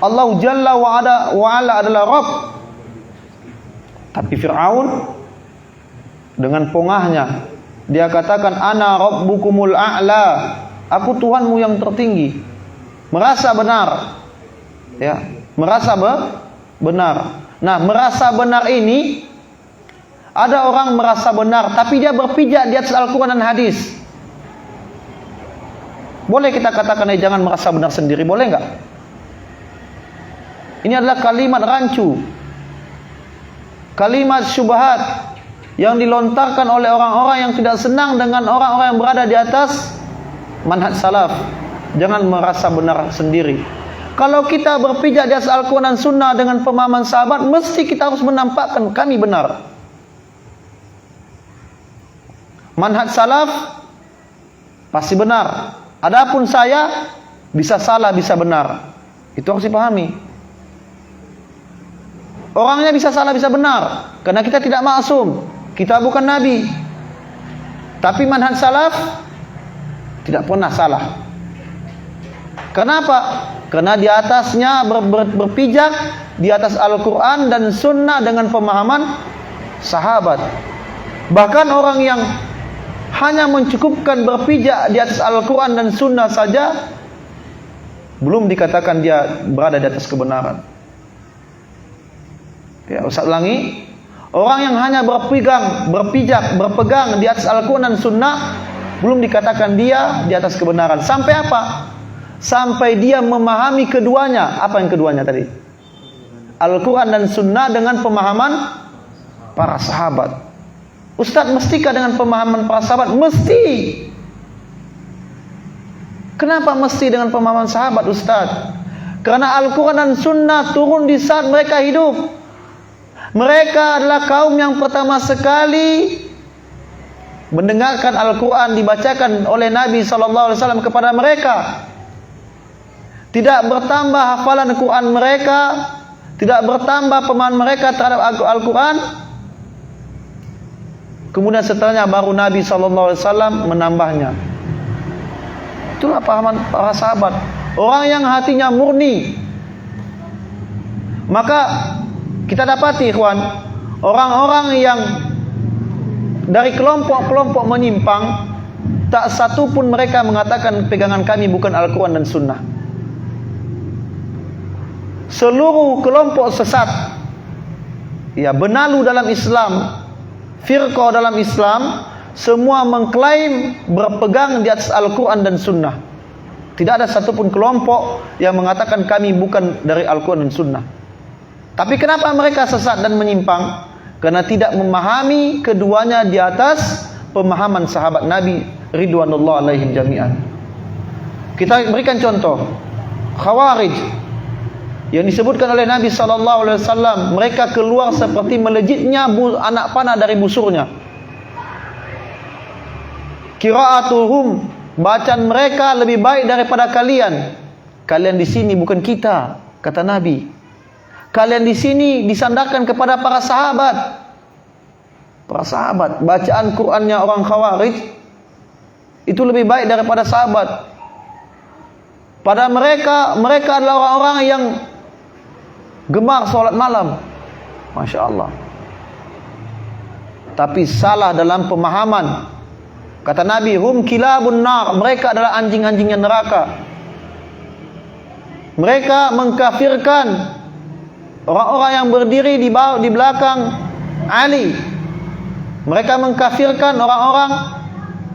Allah Jalla wa Ala adalah Rabb. Tapi Fir'aun dengan pongahnya dia katakan ana rabbukumul a'la, aku Tuhanmu yang tertinggi. Merasa benar. Ya, merasa benar. Nah, merasa benar ini, ada orang merasa benar tapi dia berpijak di atas Al-Quran dan hadis. Boleh kita katakan jangan merasa benar sendiri, boleh enggak? Ini adalah kalimat rancu, kalimat syubhat yang dilontarkan oleh orang-orang yang tidak senang dengan orang-orang yang berada di atas manhaj salaf. Jangan merasa benar sendiri. Kalau kita berpijak di atas Al-Quran dan Sunnah dengan pemahaman sahabat, mesti kita harus menampakkan kami benar. Manhaj salaf pasti benar. Adapun saya bisa salah, bisa benar. Itu harus dipahami. Orangnya bisa salah, bisa benar, karena kita tidak maksum. Kita bukan nabi. Tapi manhaj salaf tidak pernah salah. Kenapa? Karena di atasnya berpijak di atas Al-Quran dan Sunnah dengan pemahaman sahabat. Bahkan orang yang hanya mencukupkan berpijak di atas Al-Quran dan Sunnah saja, belum dikatakan dia berada di atas kebenaran. Ya, Ustaz ulangi. Orang yang hanya berpegang di atas Al-Quran dan Sunnah, belum dikatakan dia di atas kebenaran. Sampai apa? Sampai dia memahami keduanya. Apa yang keduanya tadi? Al-Quran dan Sunnah dengan pemahaman para sahabat. Ustaz, mestikah dengan pemahaman para sahabat? Mesti. Kenapa mesti dengan pemahaman sahabat, Ustaz? Karena Al-Quran dan Sunnah turun di saat mereka hidup. Mereka adalah kaum yang pertama sekali mendengarkan Al-Quran dibacakan oleh Nabi SAW kepada mereka. Tidak bertambah hafalan Quran mereka, tidak bertambah pemahaman mereka terhadap Al-Quran. Kemudian setelahnya baru Nabi SAW menambahnya. Itulah pahaman para sahabat, orang yang hatinya murni. Maka kita dapati, ikhwan, orang-orang yang dari kelompok-kelompok menyimpang, tak satu pun mereka mengatakan pegangan kami bukan Al-Quran dan Sunnah. Seluruh kelompok sesat, ya, benalu dalam Islam, firqah dalam Islam, semua mengklaim berpegang di atas Al-Quran dan Sunnah. Tidak ada satupun kelompok yang mengatakan kami bukan dari Al-Quran dan Sunnah. Tapi kenapa mereka sesat dan menyimpang? Karena tidak memahami keduanya di atas pemahaman sahabat Nabi ridwanullah alaihim jami'an. Kita berikan contoh Khawarij yang disebutkan oleh Nabi SAW. Mereka keluar seperti melejitnya anak panah dari busurnya. Qira'atuhum, bacaan mereka lebih baik daripada kalian. Kalian di sini bukan kita, kata Nabi. Kalian di sini disandarkan kepada para sahabat. Para sahabat, bacaan Qur'annya orang Khawarij itu lebih baik daripada sahabat. Pada mereka adalah orang-orang yang gemar sholat malam. Masya Allah. Tapi salah dalam pemahaman. Kata Nabi, hum kilabun nar, mereka adalah anjing-anjingnya neraka. Mereka mengkafirkan orang-orang yang berdiri di belakang Ali. Mereka mengkafirkan orang-orang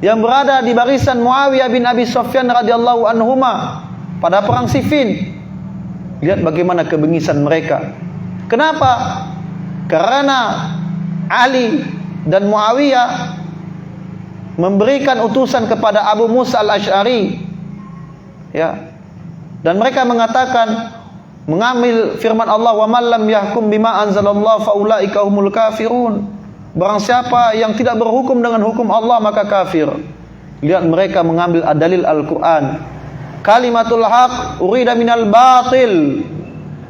yang berada di barisan Muawiyah bin Abi Sufyan radhiyallahu anhuma pada perang Siffin. Lihat bagaimana kebengisan mereka. Kenapa? Karena Ali dan Muawiyah memberikan utusan kepada Abu Musa al-Ash'ari, ya. Dan mereka mengatakan, mengambil firman Allah, wa man lam yahkum bima anzalallahu faulaika humul kafirun. Barang siapa yang tidak berhukum dengan hukum Allah maka kafir. Lihat mereka mengambil dalil Al-Quran. Kalimatul haq urida minal batil.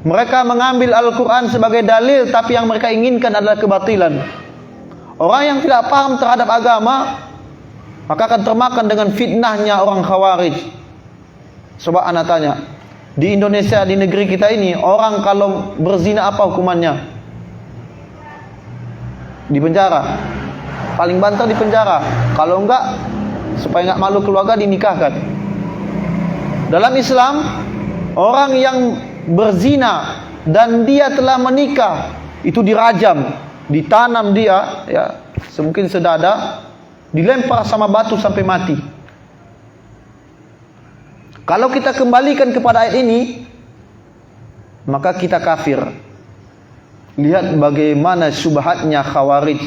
Mereka mengambil Al-Quran sebagai dalil, tapi yang mereka inginkan adalah kebatilan. Orang yang tidak paham terhadap agama maka akan termakan dengan fitnahnya orang Khawarij. Coba anak tanya, di Indonesia, di negeri kita ini, orang kalau berzina apa hukumannya? Di penjara. Paling banter di penjara. Kalau enggak, supaya enggak malu keluarga, dinikahkan. Dalam Islam, orang yang berzina dan dia telah menikah, itu dirajam, ditanam dia, ya, semungkin sedada, dilempar sama batu sampai mati. Kalau kita kembalikan kepada ayat ini, maka kita kafir. Lihat bagaimana syubhatnya Khawarij.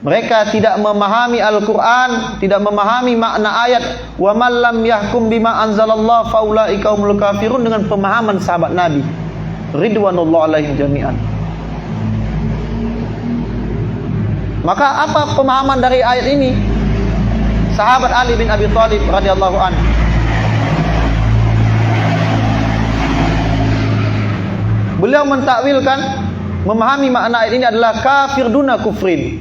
Mereka tidak memahami Al-Quran, tidak memahami makna ayat wa man lam yahkum bima anzalallahu faulaika humul kafirun dengan pemahaman sahabat Nabi ridwanullah alaihim jami'an. Maka apa pemahaman dari ayat ini? Sahabat Ali bin Abi Thalib radhiyallahu anhu, beliau mentakwilkan, memahami makna ayat ini adalah kafir duna kufrin.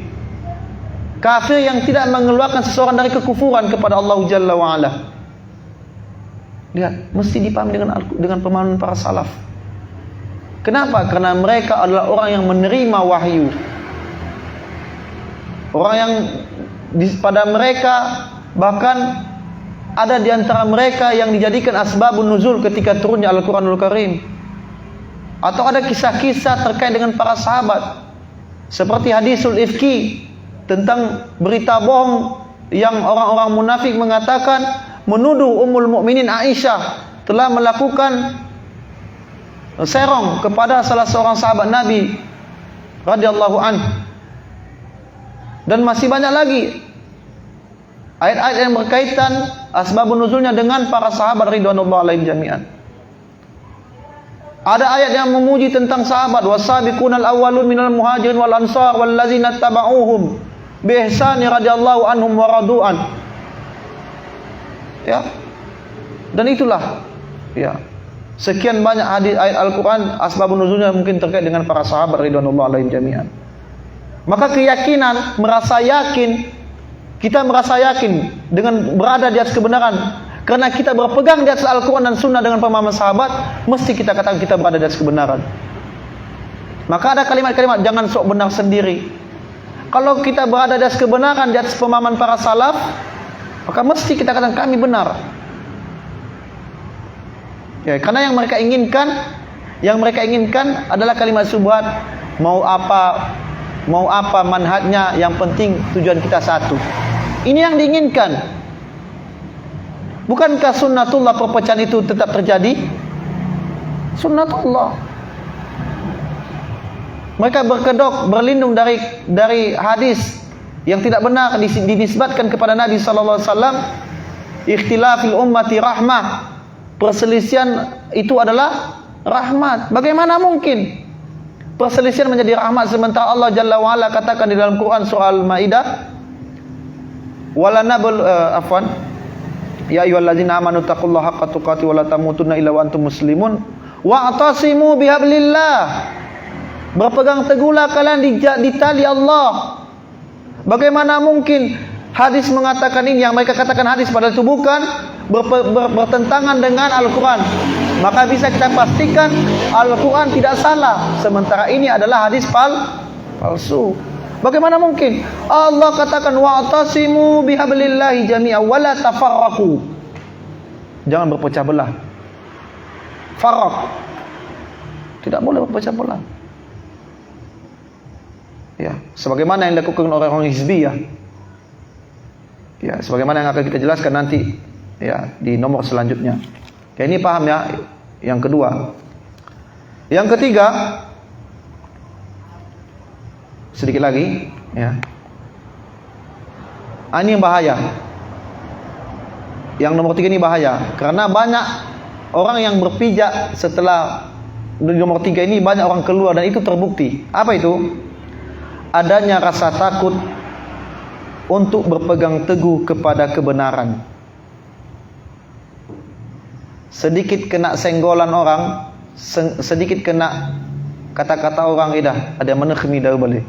Kafir yang tidak mengeluarkan seseorang dari kekufuran kepada Allah Jalla wa Ala. Lihat, mesti dipahami dengan pemahaman para salaf. Kenapa? Karena mereka adalah orang yang menerima wahyu. Orang yang pada mereka bahkan ada di antara mereka yang dijadikan asbabun nuzul ketika turunnya Al-Quranul Karim. Atau ada kisah-kisah terkait dengan para sahabat, seperti hadisul ifki, tentang berita bohong yang orang-orang munafik mengatakan menuduh Ummul Mukminin Aisyah telah melakukan serong kepada salah seorang sahabat Nabi radhiyallahu anhu. Dan masih banyak lagi ayat-ayat yang berkaitan asbabun nuzulnya dengan para sahabat ridwanullah alaihim jami'an. Ada ayat yang memuji tentang sahabat, wasabiqunal awwalun minal muhajirin wal ansar wallazina tabauhum bi ihsani radhiyallahu anhum wa radu'an. Ya. Dan itulah ya, sekian banyak hadis ayat Al-Qur'an asbabun nuzulnya mungkin terkait dengan para sahabat ridwanullah alaihim jami'an. Maka keyakinan, kita merasa yakin dengan berada di atas kebenaran karena kita berpegang di atas Al-Quran dan Sunnah dengan pemahaman sahabat, mesti kita katakan kita berada di atas kebenaran. Maka ada kalimat-kalimat, jangan sok benar sendiri. Kalau kita berada di atas kebenaran, di atas pemahaman para salaf, maka mesti kita katakan kami benar. Ya, karena yang mereka inginkan adalah kalimat syubhat, mau apa manhajnya, yang penting tujuan kita satu. Ini yang diinginkan. Bukankah sunnatullah perpecahan itu tetap terjadi? Sunnatullah. Mereka berlindung dari hadis yang tidak benar dinisbatkan kepada Nabi sallallahu alaihi wasallam. Ikhtilafil ummati rahmah. Perselisihan itu adalah rahmat. Bagaimana mungkin perselisihan menjadi rahmat sementara Allah Jalla wa Ala katakan di dalam Quran surah Al-Maidah, ya ayyuhalladzina amanu taqullaha haqqa tuqatih wa la tamutunna illa wa antum muslimun wa'tasimu bihablillah. Berpegang teguhlah kalian di tali Allah. Bagaimana mungkin hadis mengatakan ini, yang mereka katakan hadis padahal itu bukan, bertentangan dengan Al-Quran. Maka bisa kita pastikan Al-Quran tidak salah, sementara ini adalah hadis palsu. Bagaimana mungkin Allah katakan wa'tasimu bihablillahi jami'a wa la tafarraqu. Jangan berpecah belah. Farraq. Tidak boleh berpecah belah. Ya, sebagaimana yang dilakukan oleh orang hizbiyah. Ya, sebagaimana yang akan kita jelaskan nanti ya di nomor selanjutnya. Ya, ini paham ya. Yang kedua. Yang ketiga, sedikit lagi ya. Ini yang bahaya. Yang nomor 3 ini bahaya karena banyak orang yang berpijak setelah nomor 3 ini, banyak orang keluar dan itu terbukti. Apa itu? Adanya rasa takut untuk berpegang teguh kepada kebenaran. Sedikit kena senggolan orang, sedikit kena kata-kata orang, ada mana khemida boleh.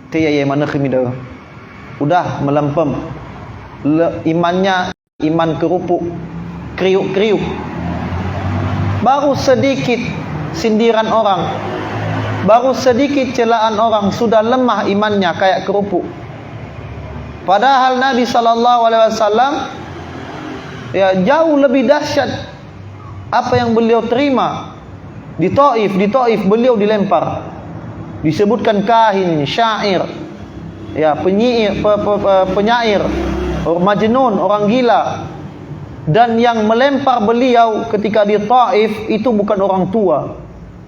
Tiaya mana khemida. Udah melempem. Imannya iman kerupuk, kriuk-kriuk. Baru sedikit sindiran orang, baru sedikit celaan orang, sudah lemah imannya kayak kerupuk. Padahal Nabi sallallahu alaihi wasallam ya jauh lebih dahsyat apa yang beliau terima di Taif beliau dilempar, disebutkan kahin, syair, ya penyair, majnun, orang gila. Dan yang melempar beliau ketika di Taif itu bukan orang tua,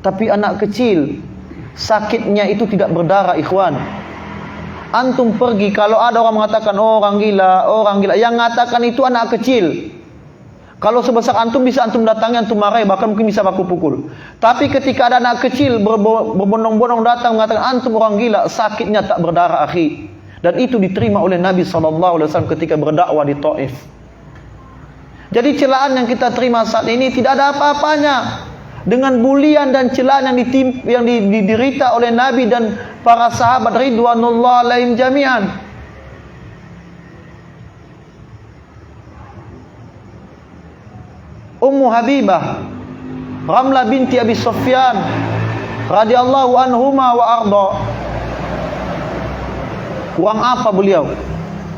tapi anak kecil. Sakitnya itu tidak berdarah, ikhwan. Antum pergi, kalau ada orang mengatakan orang gila, yang mengatakan itu anak kecil. Kalau sebesar antum bisa antum datangi, antum marahi, bahkan mungkin bisa baku pukul. Tapi ketika ada anak kecil berbondong-bondong datang mengatakan antum orang gila, sakitnya tak berdarah, akhi. Dan itu diterima oleh Nabi SAW ketika berdakwah di Taif. Jadi celaan yang kita terima saat ini tidak ada apa-apanya dengan bulian dan celaan yang diderita oleh Nabi dan para sahabat ridwanullah alaihim jami'an. Ummu Habibah, Ramlah binti Abi Sufyan radhiyallahu anhuma wa arda. Kurang apa beliau?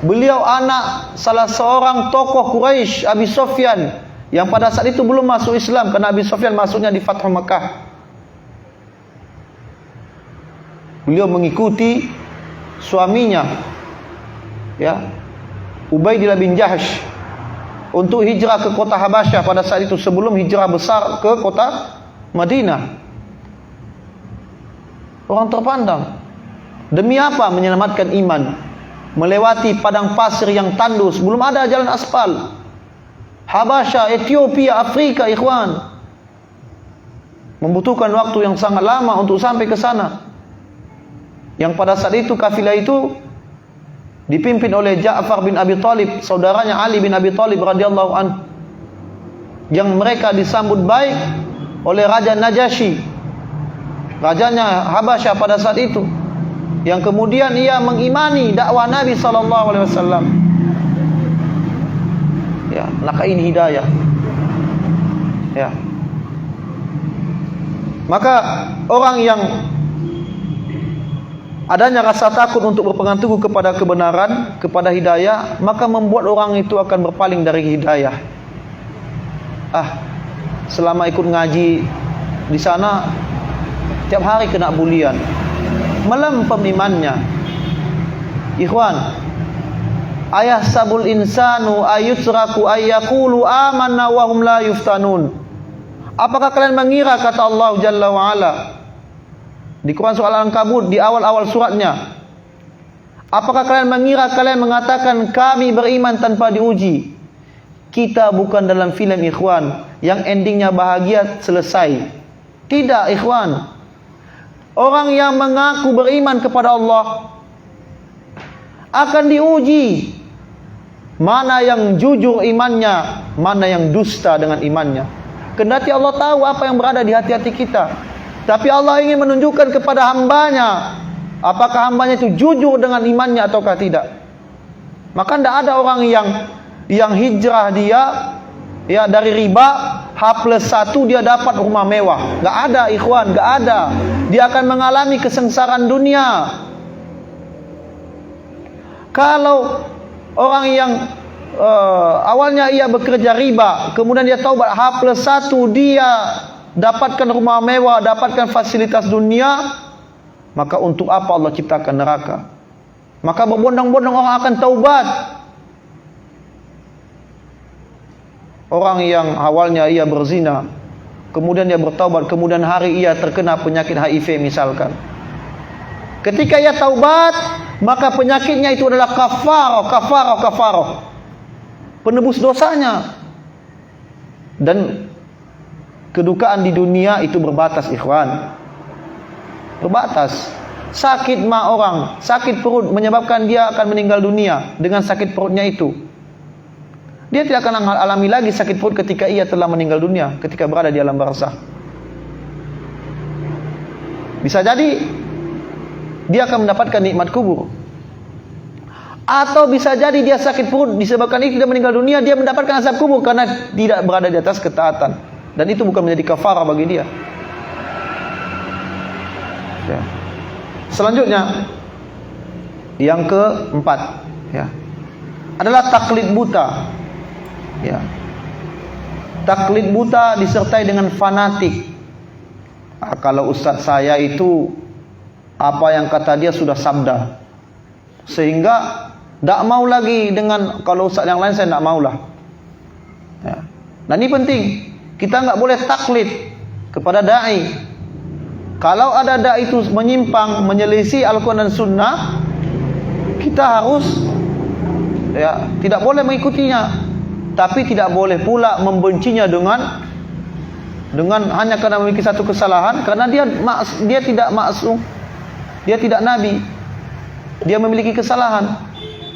Beliau anak salah seorang tokoh Quraisy, Abi Sufyan, yang pada saat itu belum masuk Islam karena Abi Sufyan masuknya di Fathu Makkah. Beliau mengikuti suaminya, ya, Ubaidillah bin Jahsh, untuk hijrah ke kota Habasyah pada saat itu sebelum hijrah besar ke kota Madinah. Orang terpandang. Demi apa? Menyelamatkan iman. Melewati padang pasir yang tandus, belum ada jalan aspal. Habasyah, Ethiopia, Afrika, ikhwan, membutuhkan waktu yang sangat lama untuk sampai ke sana. Yang pada saat itu kafilah itu dipimpin oleh Ja'far bin Abi Thalib, saudaranya Ali bin Abi Thalib radhiyallahu anhu, yang mereka disambut baik oleh Raja Najasyi, rajanya Habasyah pada saat itu, yang kemudian ia mengimani dakwah Nabi sallallahu alaihi wasallam. Ya, maka ini hidayah. Ya. Maka orang yang adanya rasa takut untuk berpegang teguh kepada kebenaran, kepada hidayah, maka membuat orang itu akan berpaling dari hidayah. Selama ikut ngaji di sana, tiap hari kena bulian, melempem imannya. Ikhwan, ayahsabul insanu ayutraku ayyaqulu amanna wa hum la yuftanun. Apakah kalian mengira, kata Allah Jalla wa Ala di Quran surah Al-Ankabut di awal-awal suratnya, apakah kalian mengira kalian mengatakan kami beriman tanpa diuji? Kita bukan dalam film, ikhwan, yang endingnya bahagia selesai. Tidak, ikhwan. Orang yang mengaku beriman kepada Allah akan diuji. Mana yang jujur imannya, mana yang dusta dengan imannya. Kendati Allah tahu apa yang berada di hati-hati kita, tapi Allah ingin menunjukkan kepada hambanya, apakah hambanya itu jujur dengan imannya ataukah tidak. Maka tidak ada orang yang hijrah dia, ya, dari riba, H+1 dia dapat rumah mewah. Gak ada, ikhwan, gak ada. Dia akan mengalami kesengsaraan dunia. Kalau orang yang awalnya ia bekerja riba, kemudian dia taubat, H+1 dia dapatkan rumah mewah, dapatkan fasilitas dunia, maka untuk apa Allah ciptakan neraka? Maka berbondong-bondong orang akan taubat. Orang yang awalnya ia berzina, kemudian dia bertaubat, kemudian hari ia terkena penyakit HIV misalkan. Ketika ia taubat, maka penyakitnya itu adalah kafarah, penebus dosanya. Dan kedukaan di dunia itu berbatas, ikhwan. Berbatas. Sakit orang, sakit perut menyebabkan dia akan meninggal dunia dengan sakit perutnya itu. Dia tidak akan alami lagi sakit perut ketika ia telah meninggal dunia, ketika berada di alam barzakh. Bisa jadi dia akan mendapatkan nikmat kubur. Atau bisa jadi dia sakit perut disebabkan itu dia meninggal dunia, dia mendapatkan azab kubur karena tidak berada di atas ketaatan. Dan itu bukan menjadi kafarah bagi dia. Ya. Selanjutnya, yang keempat, ya, adalah taklid buta. Ya. Taklid buta disertai dengan fanatik. Kalau ustaz saya itu apa yang kata dia sudah sabda, sehingga tidak mau lagi dengan kalau ustaz yang lain saya tidak maulah. Ya. Dan ini penting. Kita enggak boleh taklid kepada dai. Kalau ada dai itu menyimpang, menyelisih Al-Quran dan Sunnah, kita harus, ya, tidak boleh mengikutinya. Tapi tidak boleh pula membencinya dengan hanya karena memiliki satu kesalahan, karena dia tidak maksum, dia tidak nabi, dia memiliki kesalahan.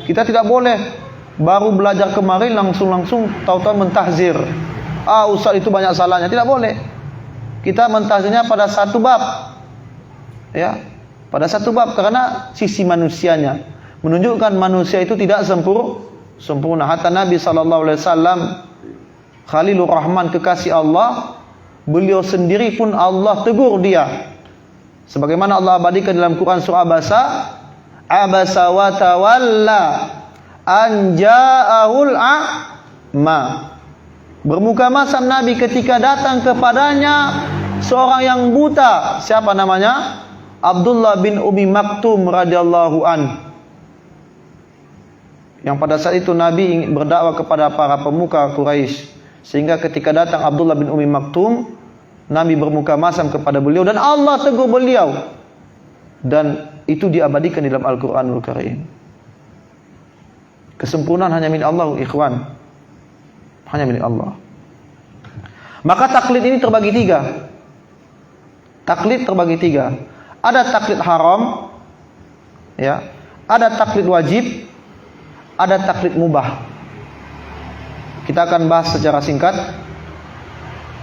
Kita tidak boleh baru belajar kemarin langsung tahu-tahu mentahzir. Ustaz itu banyak salahnya. Tidak boleh. Kita mentahzirnya pada satu bab. Ya, pada satu bab, karena sisi manusianya menunjukkan manusia itu tidak sempurna. Hatta Nabi sallallahu alaihi wasallam Khalilur Rahman, kekasih Allah, beliau sendiri pun Allah tegur dia. Sebagaimana Allah abadikan dalam Quran surah Abasa wa tawalla an ja'ahul a'ma. Bermuka masam Nabi ketika datang kepadanya seorang yang buta. Siapa namanya? Abdullah bin Umi Maktum radhiyallahu an. Yang pada saat itu Nabi ingin berdakwah kepada para pemuka Quraisy. Sehingga ketika datang Abdullah bin Umi Maktum, Nabi bermuka masam kepada beliau dan Allah tegur beliau. Dan itu diabadikan di dalam Al-Quranul Karim. Kesempurnaan hanya milik Allah, ikhwan. Hanya milik Allah. Maka taklid ini terbagi tiga. Taklid terbagi tiga. Ada taklid haram, ya. Ada taklid wajib, ada taklid mubah. Kita akan bahas secara singkat.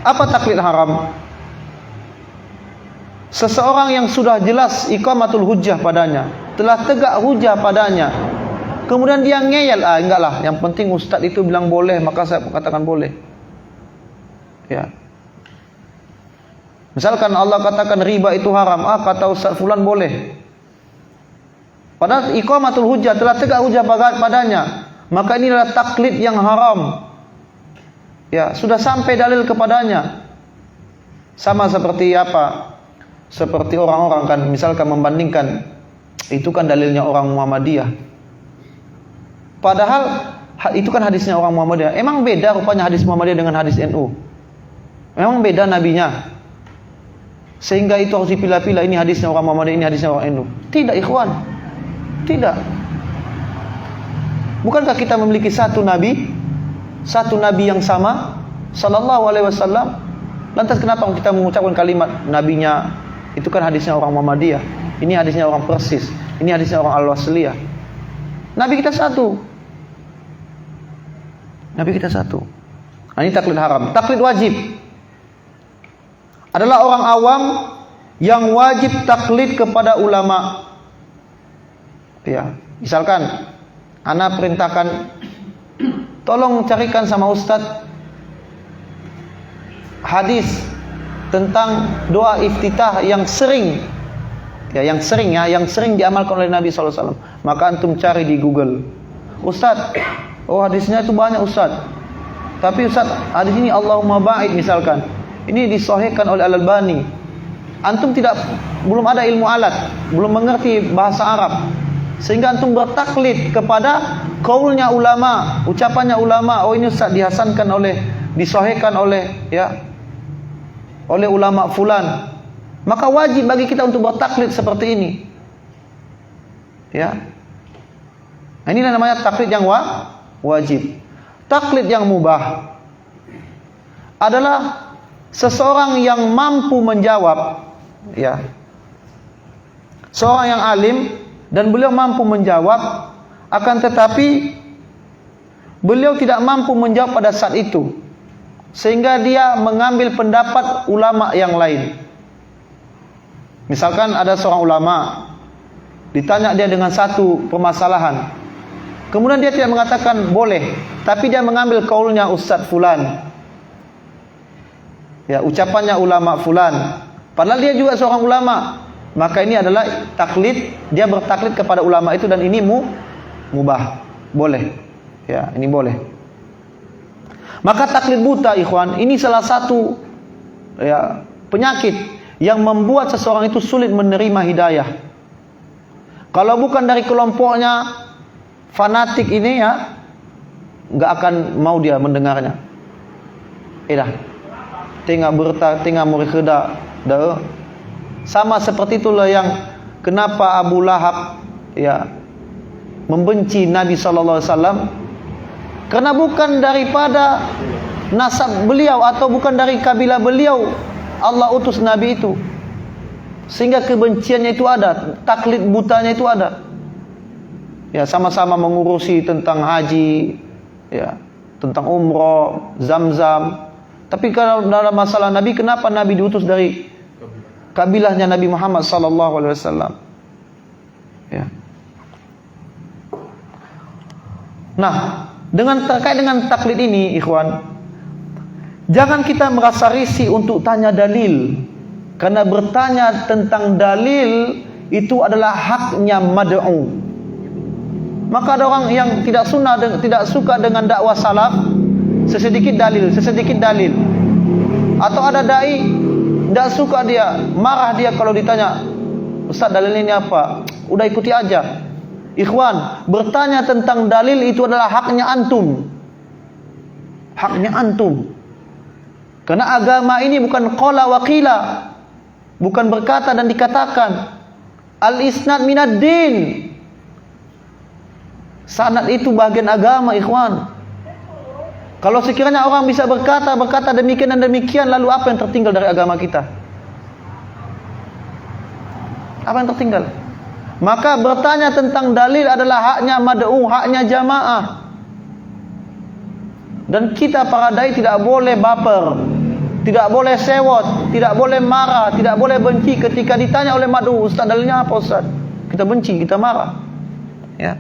Apa taklid haram? Seseorang yang sudah jelas iqamatul hujjah padanya, telah tegak hujjah padanya, kemudian dia ngeyel, enggak lah, yang penting ustaz itu bilang boleh, maka saya katakan boleh. Ya. Misalkan Allah katakan riba itu haram, kata ustaz fulan boleh. Padahal iqamatul hujjah, telah tegak hujjah padanya, maka ini adalah taklid yang haram. Ya, sudah sampai dalil kepadanya. Sama seperti apa? Seperti orang-orang kan misalkan membandingkan, itu kan dalilnya orang Muhammadiyah. Padahal itu kan hadisnya orang Muhammadiyah. Emang beda rupanya hadis Muhammadiyah dengan hadis NU? Memang beda nabinya. Sehingga itu harus dipilah-pilah, ini hadisnya orang Muhammadiyah, ini hadisnya orang NU. Tidak, ikhwan. Tidak. Bukankah kita memiliki satu nabi? Satu nabi yang sama, sallallahu alaihi wasallam. Lantas kenapa kita mengucapkan kalimat nabinya itu kan hadisnya orang Muhammadiyah, ini hadisnya orang Persis, ini hadisnya orang Al-Wasliyah. Nabi kita satu. Nabi kita satu. Nah, ini taklid haram. Taklid wajib adalah orang awam yang wajib taklid kepada ulama. Ya, misalkan ana perintahkan, tolong carikan sama ustaz hadis tentang doa iftitah yang sering diamalkan oleh Nabi SAW. Maka antum cari di Google. Ustaz, hadisnya itu banyak ustaz. Tapi ustaz, hadis ini Allahumma ba'id misalkan, ini disahihkan oleh Al-Albani. Antum belum ada ilmu alat, belum mengerti bahasa Arab, sehingga antum bertaklid kepada qaulnya ulama, ucapannya ulama. Ini ustaz dihasankan disahihkan oleh ulama fulan. Maka wajib bagi kita untuk bertaklid seperti ini. Ya. Nah, ini namanya taklid yang wajib. Taklid yang mubah adalah seseorang yang mampu menjawab, ya. Seorang yang alim dan beliau mampu menjawab, akan tetapi beliau tidak mampu menjawab pada saat itu, sehingga dia mengambil pendapat ulama yang lain. Misalkan ada seorang ulama, ditanya dia dengan satu permasalahan, kemudian dia tidak mengatakan boleh, tapi dia mengambil kaulnya Ustadz Fulan, ya, ucapannya ulama Fulan, padahal dia juga seorang ulama. Maka ini adalah taklid, dia bertaklid kepada ulama itu, dan ini mubah, boleh. Ya, ini boleh. Maka taklid buta, ikhwan, ini salah satu, ya, penyakit yang membuat seseorang itu sulit menerima hidayah. Kalau bukan dari kelompoknya fanatik ini, ya, nggak akan mau dia mendengarnya. Tengah murikeda, sama seperti itulah yang kenapa Abu Lahab, ya, membenci Nabi SAW, karena bukan daripada nasab beliau atau bukan dari kabilah beliau Allah utus Nabi itu, sehingga kebenciannya itu ada, taklid butanya itu ada. Ya, sama-sama mengurusi tentang haji, ya, tentang umroh, Zam-Zam. Tapi kalau dalam masalah Nabi, kenapa Nabi diutus dari kabilahnya Nabi Muhammad SAW? Ya. Nah, terkait dengan taklid ini, ikhwan, Jangan kita merasa risih untuk tanya dalil, karena bertanya tentang dalil itu adalah haknya mad'u. Maka ada orang yang tidak suka dengan dakwah salaf, sesedikit dalil. Atau ada dai tidak suka, dia marah dia kalau ditanya, Ustaz dalil ini apa? Udah ikuti aja. Ikhwan, bertanya tentang dalil itu adalah haknya antum. Haknya antum. Karena agama ini bukan qala wa qila, bukan berkata dan dikatakan. Al-isnad minad din. Sanad itu bagian agama, ikhwan. Kalau sekiranya orang bisa berkata demikian dan demikian, lalu apa yang tertinggal dari agama kita? Apa yang tertinggal? Maka bertanya tentang dalil adalah haknya mad'u, haknya jamaah. Dan kita para dai tidak boleh baper, tidak boleh sewot, tidak boleh marah, tidak boleh benci ketika ditanya oleh mad'u, Ustaz dalilnya apa Ustaz? Kita benci, kita marah. Ya.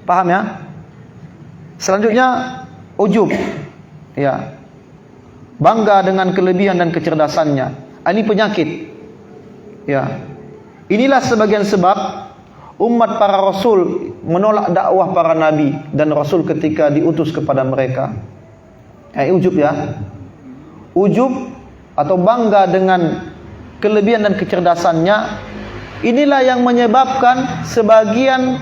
Paham ya? Selanjutnya ujub. Ya. Bangga dengan kelebihan dan kecerdasannya. Ini penyakit. Ya. Inilah sebagian sebab umat para rasul menolak dakwah para nabi dan rasul ketika diutus kepada mereka. Ujub ya. Ujub atau bangga dengan kelebihan dan kecerdasannya, inilah yang menyebabkan sebagian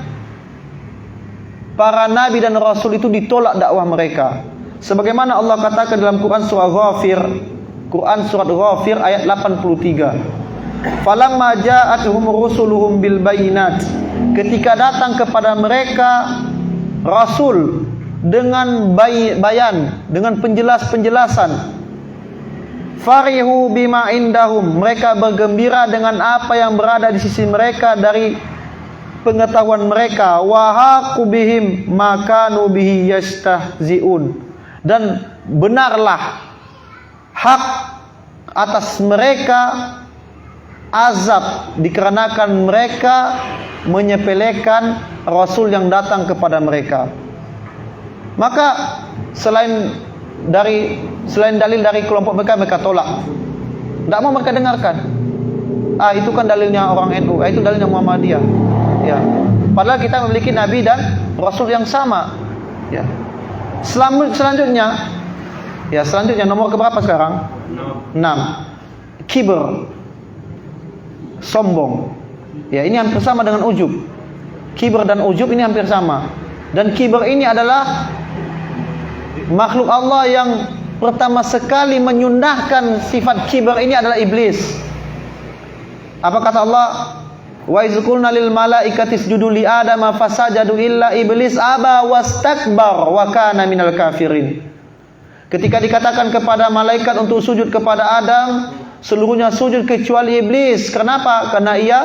para nabi dan rasul itu ditolak dakwah mereka. Sebagaimana Allah katakan dalam Quran surah Ghafir ayat 83. Falamma ja'atuhum rusuluhum bil bayinat, ketika datang kepada mereka rasul dengan bayan, dengan penjelasan, farihu bima indahum, mereka bergembira dengan apa yang berada di sisi mereka dari pengetahuan mereka, wa haqu bihim ma kanu bihi yastahzi'un, dan benarlah hak atas mereka azab dikarenakan mereka menyepelekan rasul yang datang kepada mereka. Maka selain dalil dari kelompok mereka tolak. Tidak mau mereka dengarkan. Itu kan dalilnya orang NU, itu dalilnya Muhammadiyah. Ya. Padahal kita memiliki nabi dan rasul yang sama. Ya. Selanjutnya nomor keberapa sekarang? 6. Kibr. Sombong. Ya, ini hampir sama dengan ujub. Kibr dan ujub ini hampir sama. Dan kibr ini adalah makhluk Allah yang pertama sekali menyundahkan sifat kibr ini adalah iblis. Apa kata Allah? Wa iz qulna lil malaikati isjudu li adama fasajadu illa iblis aba wastakbar wa kana minal kafirin. Ketika dikatakan kepada malaikat untuk sujud kepada Adam, seluruhnya sujud kecuali iblis. Kenapa? Karena ia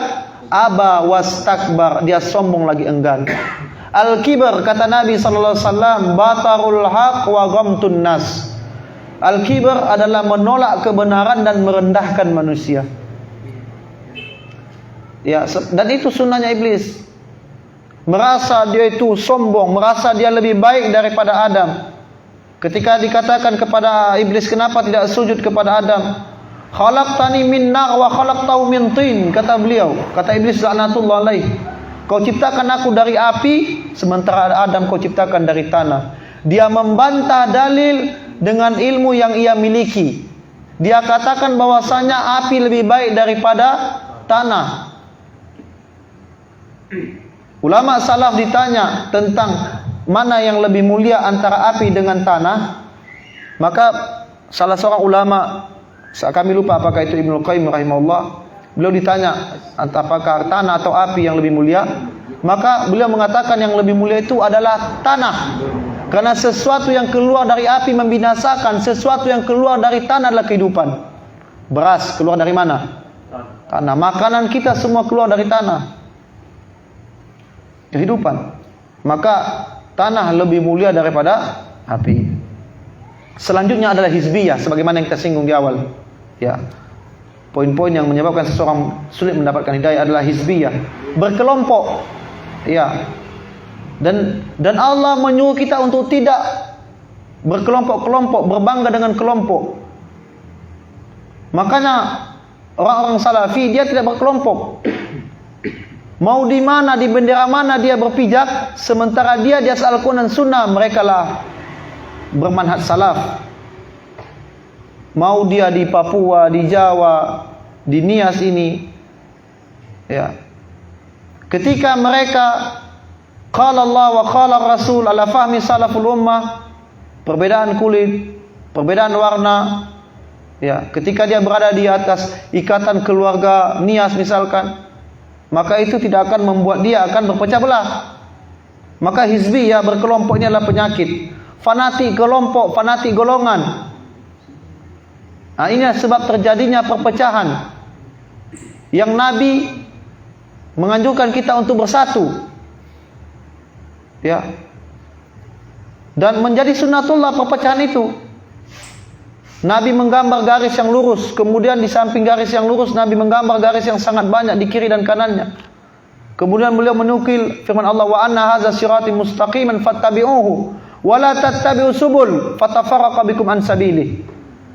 aba wastakbar, dia sombong lagi enggan. Al-kibr, kata Nabi sallallahu alaihi wasallam, batarul haq wa ghamtun nas. Al-kibr adalah menolak kebenaran dan merendahkan manusia. Ya, dan itu sunnahnya iblis. Merasa dia itu sombong, merasa dia lebih baik daripada Adam. Ketika dikatakan kepada iblis, kenapa tidak sujud kepada Adam? Khalaqtani min nar wa khalaqtahu min tin, kata beliau, kata iblis laknatullah alaih. Kau ciptakan aku dari api, sementara Adam kau ciptakan dari tanah. Dia membantah dalil dengan ilmu yang ia miliki. Dia katakan bahwasanya api lebih baik daripada tanah. Ulama salaf ditanya tentang mana yang lebih mulia antara api dengan tanah, maka salah seorang ulama, kami lupa apakah itu Ibnu Qayyim rahimahullah, beliau ditanya apakah tanah atau api yang lebih mulia, maka beliau mengatakan yang lebih mulia itu adalah tanah, karena sesuatu yang keluar dari api membinasakan, sesuatu yang keluar dari tanah adalah kehidupan. Beras keluar dari mana? Tanah. Makanan kita semua keluar dari tanah, kehidupan. Maka tanah lebih mulia daripada api. Selanjutnya adalah hizbiyah, sebagaimana yang kita singgung di awal. Ya, poin-poin yang menyebabkan seseorang sulit mendapatkan hidayah adalah hizbiyah, berkelompok. Ya, dan Allah menyuruh kita untuk tidak berkelompok-kelompok, berbangga dengan kelompok. Makanya orang-orang salafi dia tidak berkelompok. Mau di mana, di bendera mana dia berpijak, sementara dia di atas Al-Quran dan Sunnah, mereka lah bermanhaj salaf. Mau dia di Papua, di Jawa, di Nias ini, ya. Ketika mereka qala Allah wa qala Rasul ala fahmi salaful ummah, perbedaan kulit, perbedaan warna, ya, ketika dia berada di atas ikatan keluarga Nias misalkan, maka itu tidak akan membuat dia akan berpecah belah. Maka hizbiyah, berkelompok ini adalah penyakit. Fanatik kelompok, fanatik golongan. Nah, ini sebab terjadinya perpecahan. Yang Nabi menganjurkan kita untuk bersatu, ya. Dan menjadi sunnatullah perpecahan itu. Nabi menggambar garis yang lurus, kemudian di samping garis yang lurus Nabi menggambar garis yang sangat banyak di kiri dan kanannya. Kemudian beliau menukil firman Allah, wa anna hadza sirati mustaqiman fattabi'uhu wa la tattabi'us subul fatafarraqa bikum an sabilihi.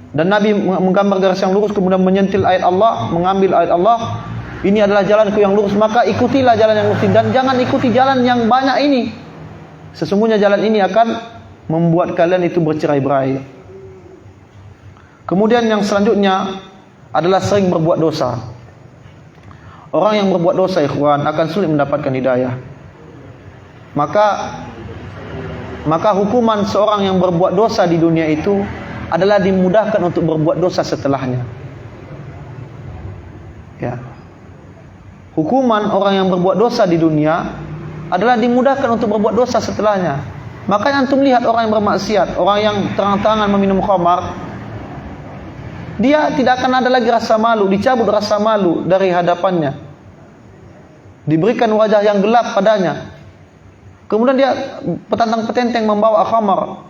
Dan Nabi menggambar garis yang lurus, kemudian menyentil ayat Allah, mengambil ayat Allah, ini adalah jalanku yang lurus, maka ikutilah jalan yang lurus dan jangan ikuti jalan yang banyak ini. Sesungguhnya jalan ini akan membuat kalian itu bercerai-berai. Kemudian yang selanjutnya adalah sering berbuat dosa. Orang yang berbuat dosa, ikhwan, akan sulit mendapatkan hidayah. Maka hukuman seorang yang berbuat dosa di dunia itu adalah dimudahkan untuk berbuat dosa setelahnya. Ya. Hukuman orang yang berbuat dosa di dunia adalah dimudahkan untuk berbuat dosa setelahnya. Makanya antum lihat orang yang bermaksiat, orang yang terang-terangan meminum khamar, dia tidak akan ada lagi rasa malu, dicabut rasa malu dari hadapannya, diberikan wajah yang gelap padanya. Kemudian dia petantang-petenteng membawa khamar,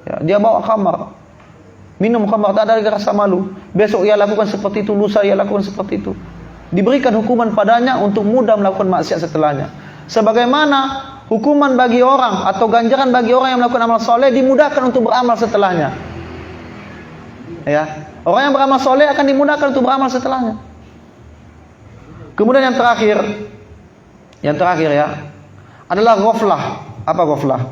ya, dia bawa khamar, minum khamar, tak ada lagi rasa malu. Besok ia lakukan seperti itu, lusa ia lakukan seperti itu. Diberikan hukuman padanya untuk mudah melakukan maksiat setelahnya. Sebagaimana hukuman bagi orang atau ganjaran bagi orang yang melakukan amal soleh dimudahkan untuk beramal setelahnya. Ya, orang yang beramal soleh akan dimudahkan untuk beramal setelahnya. Kemudian yang terakhir ya, adalah ghaflah. Apa ghaflah?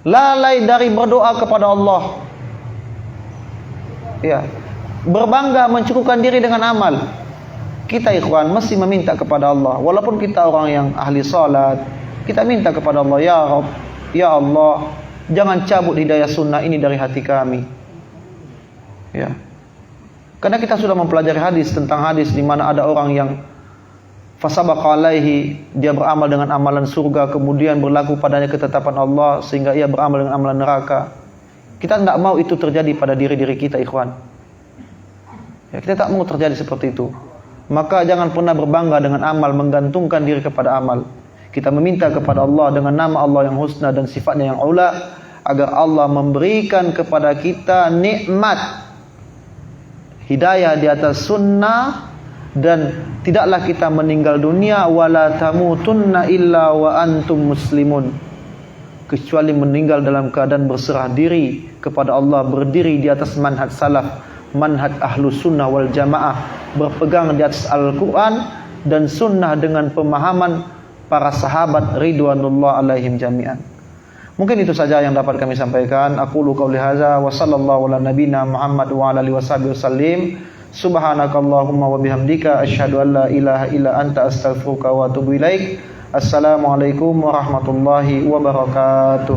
Lalai dari berdoa kepada Allah. Ya, berbangga mencukupkan diri dengan amal. Kita ikhwan mesti meminta kepada Allah. Walaupun kita orang yang ahli salat, kita minta kepada Allah, ya Rabb, ya Allah, jangan cabut hidayah sunnah ini dari hati kami. Ya. Karena kita sudah mempelajari hadis tentang hadis di mana ada orang yang fasabaqa alaihi, dia beramal dengan amalan surga, kemudian berlaku padanya ketetapan Allah sehingga ia beramal dengan amalan neraka. Kita tidak mau itu terjadi pada diri-diri kita, ikhwan. Ya, kita tak mau terjadi seperti itu. Maka jangan pernah berbangga dengan amal, menggantungkan diri kepada amal. Kita meminta kepada Allah dengan nama Allah yang husna dan sifatnya yang ula, agar Allah memberikan kepada kita nikmat hidayah di atas sunnah, dan tidaklah kita meninggal dunia wala tamutunna illa wa antum muslimun, kecuali meninggal dalam keadaan berserah diri kepada Allah, berdiri di atas manhaj salaf, manhaj ahlus sunnah wal jamaah, berpegang di atas Al-Quran dan sunnah dengan pemahaman para sahabat ridwanullah alaihim jami'an. Mungkin itu saja yang dapat kami sampaikan. Aqulu qauli hadza wa sallallahu ala nabina Muhammad wa ala alihi washabihi wasallim. Subhanakallahumma wa bihamdika asyhadu an la ilaha illa anta astaghfiruka wa atubu ilaik. Assalamualaikum warahmatullahi wabarakatuh.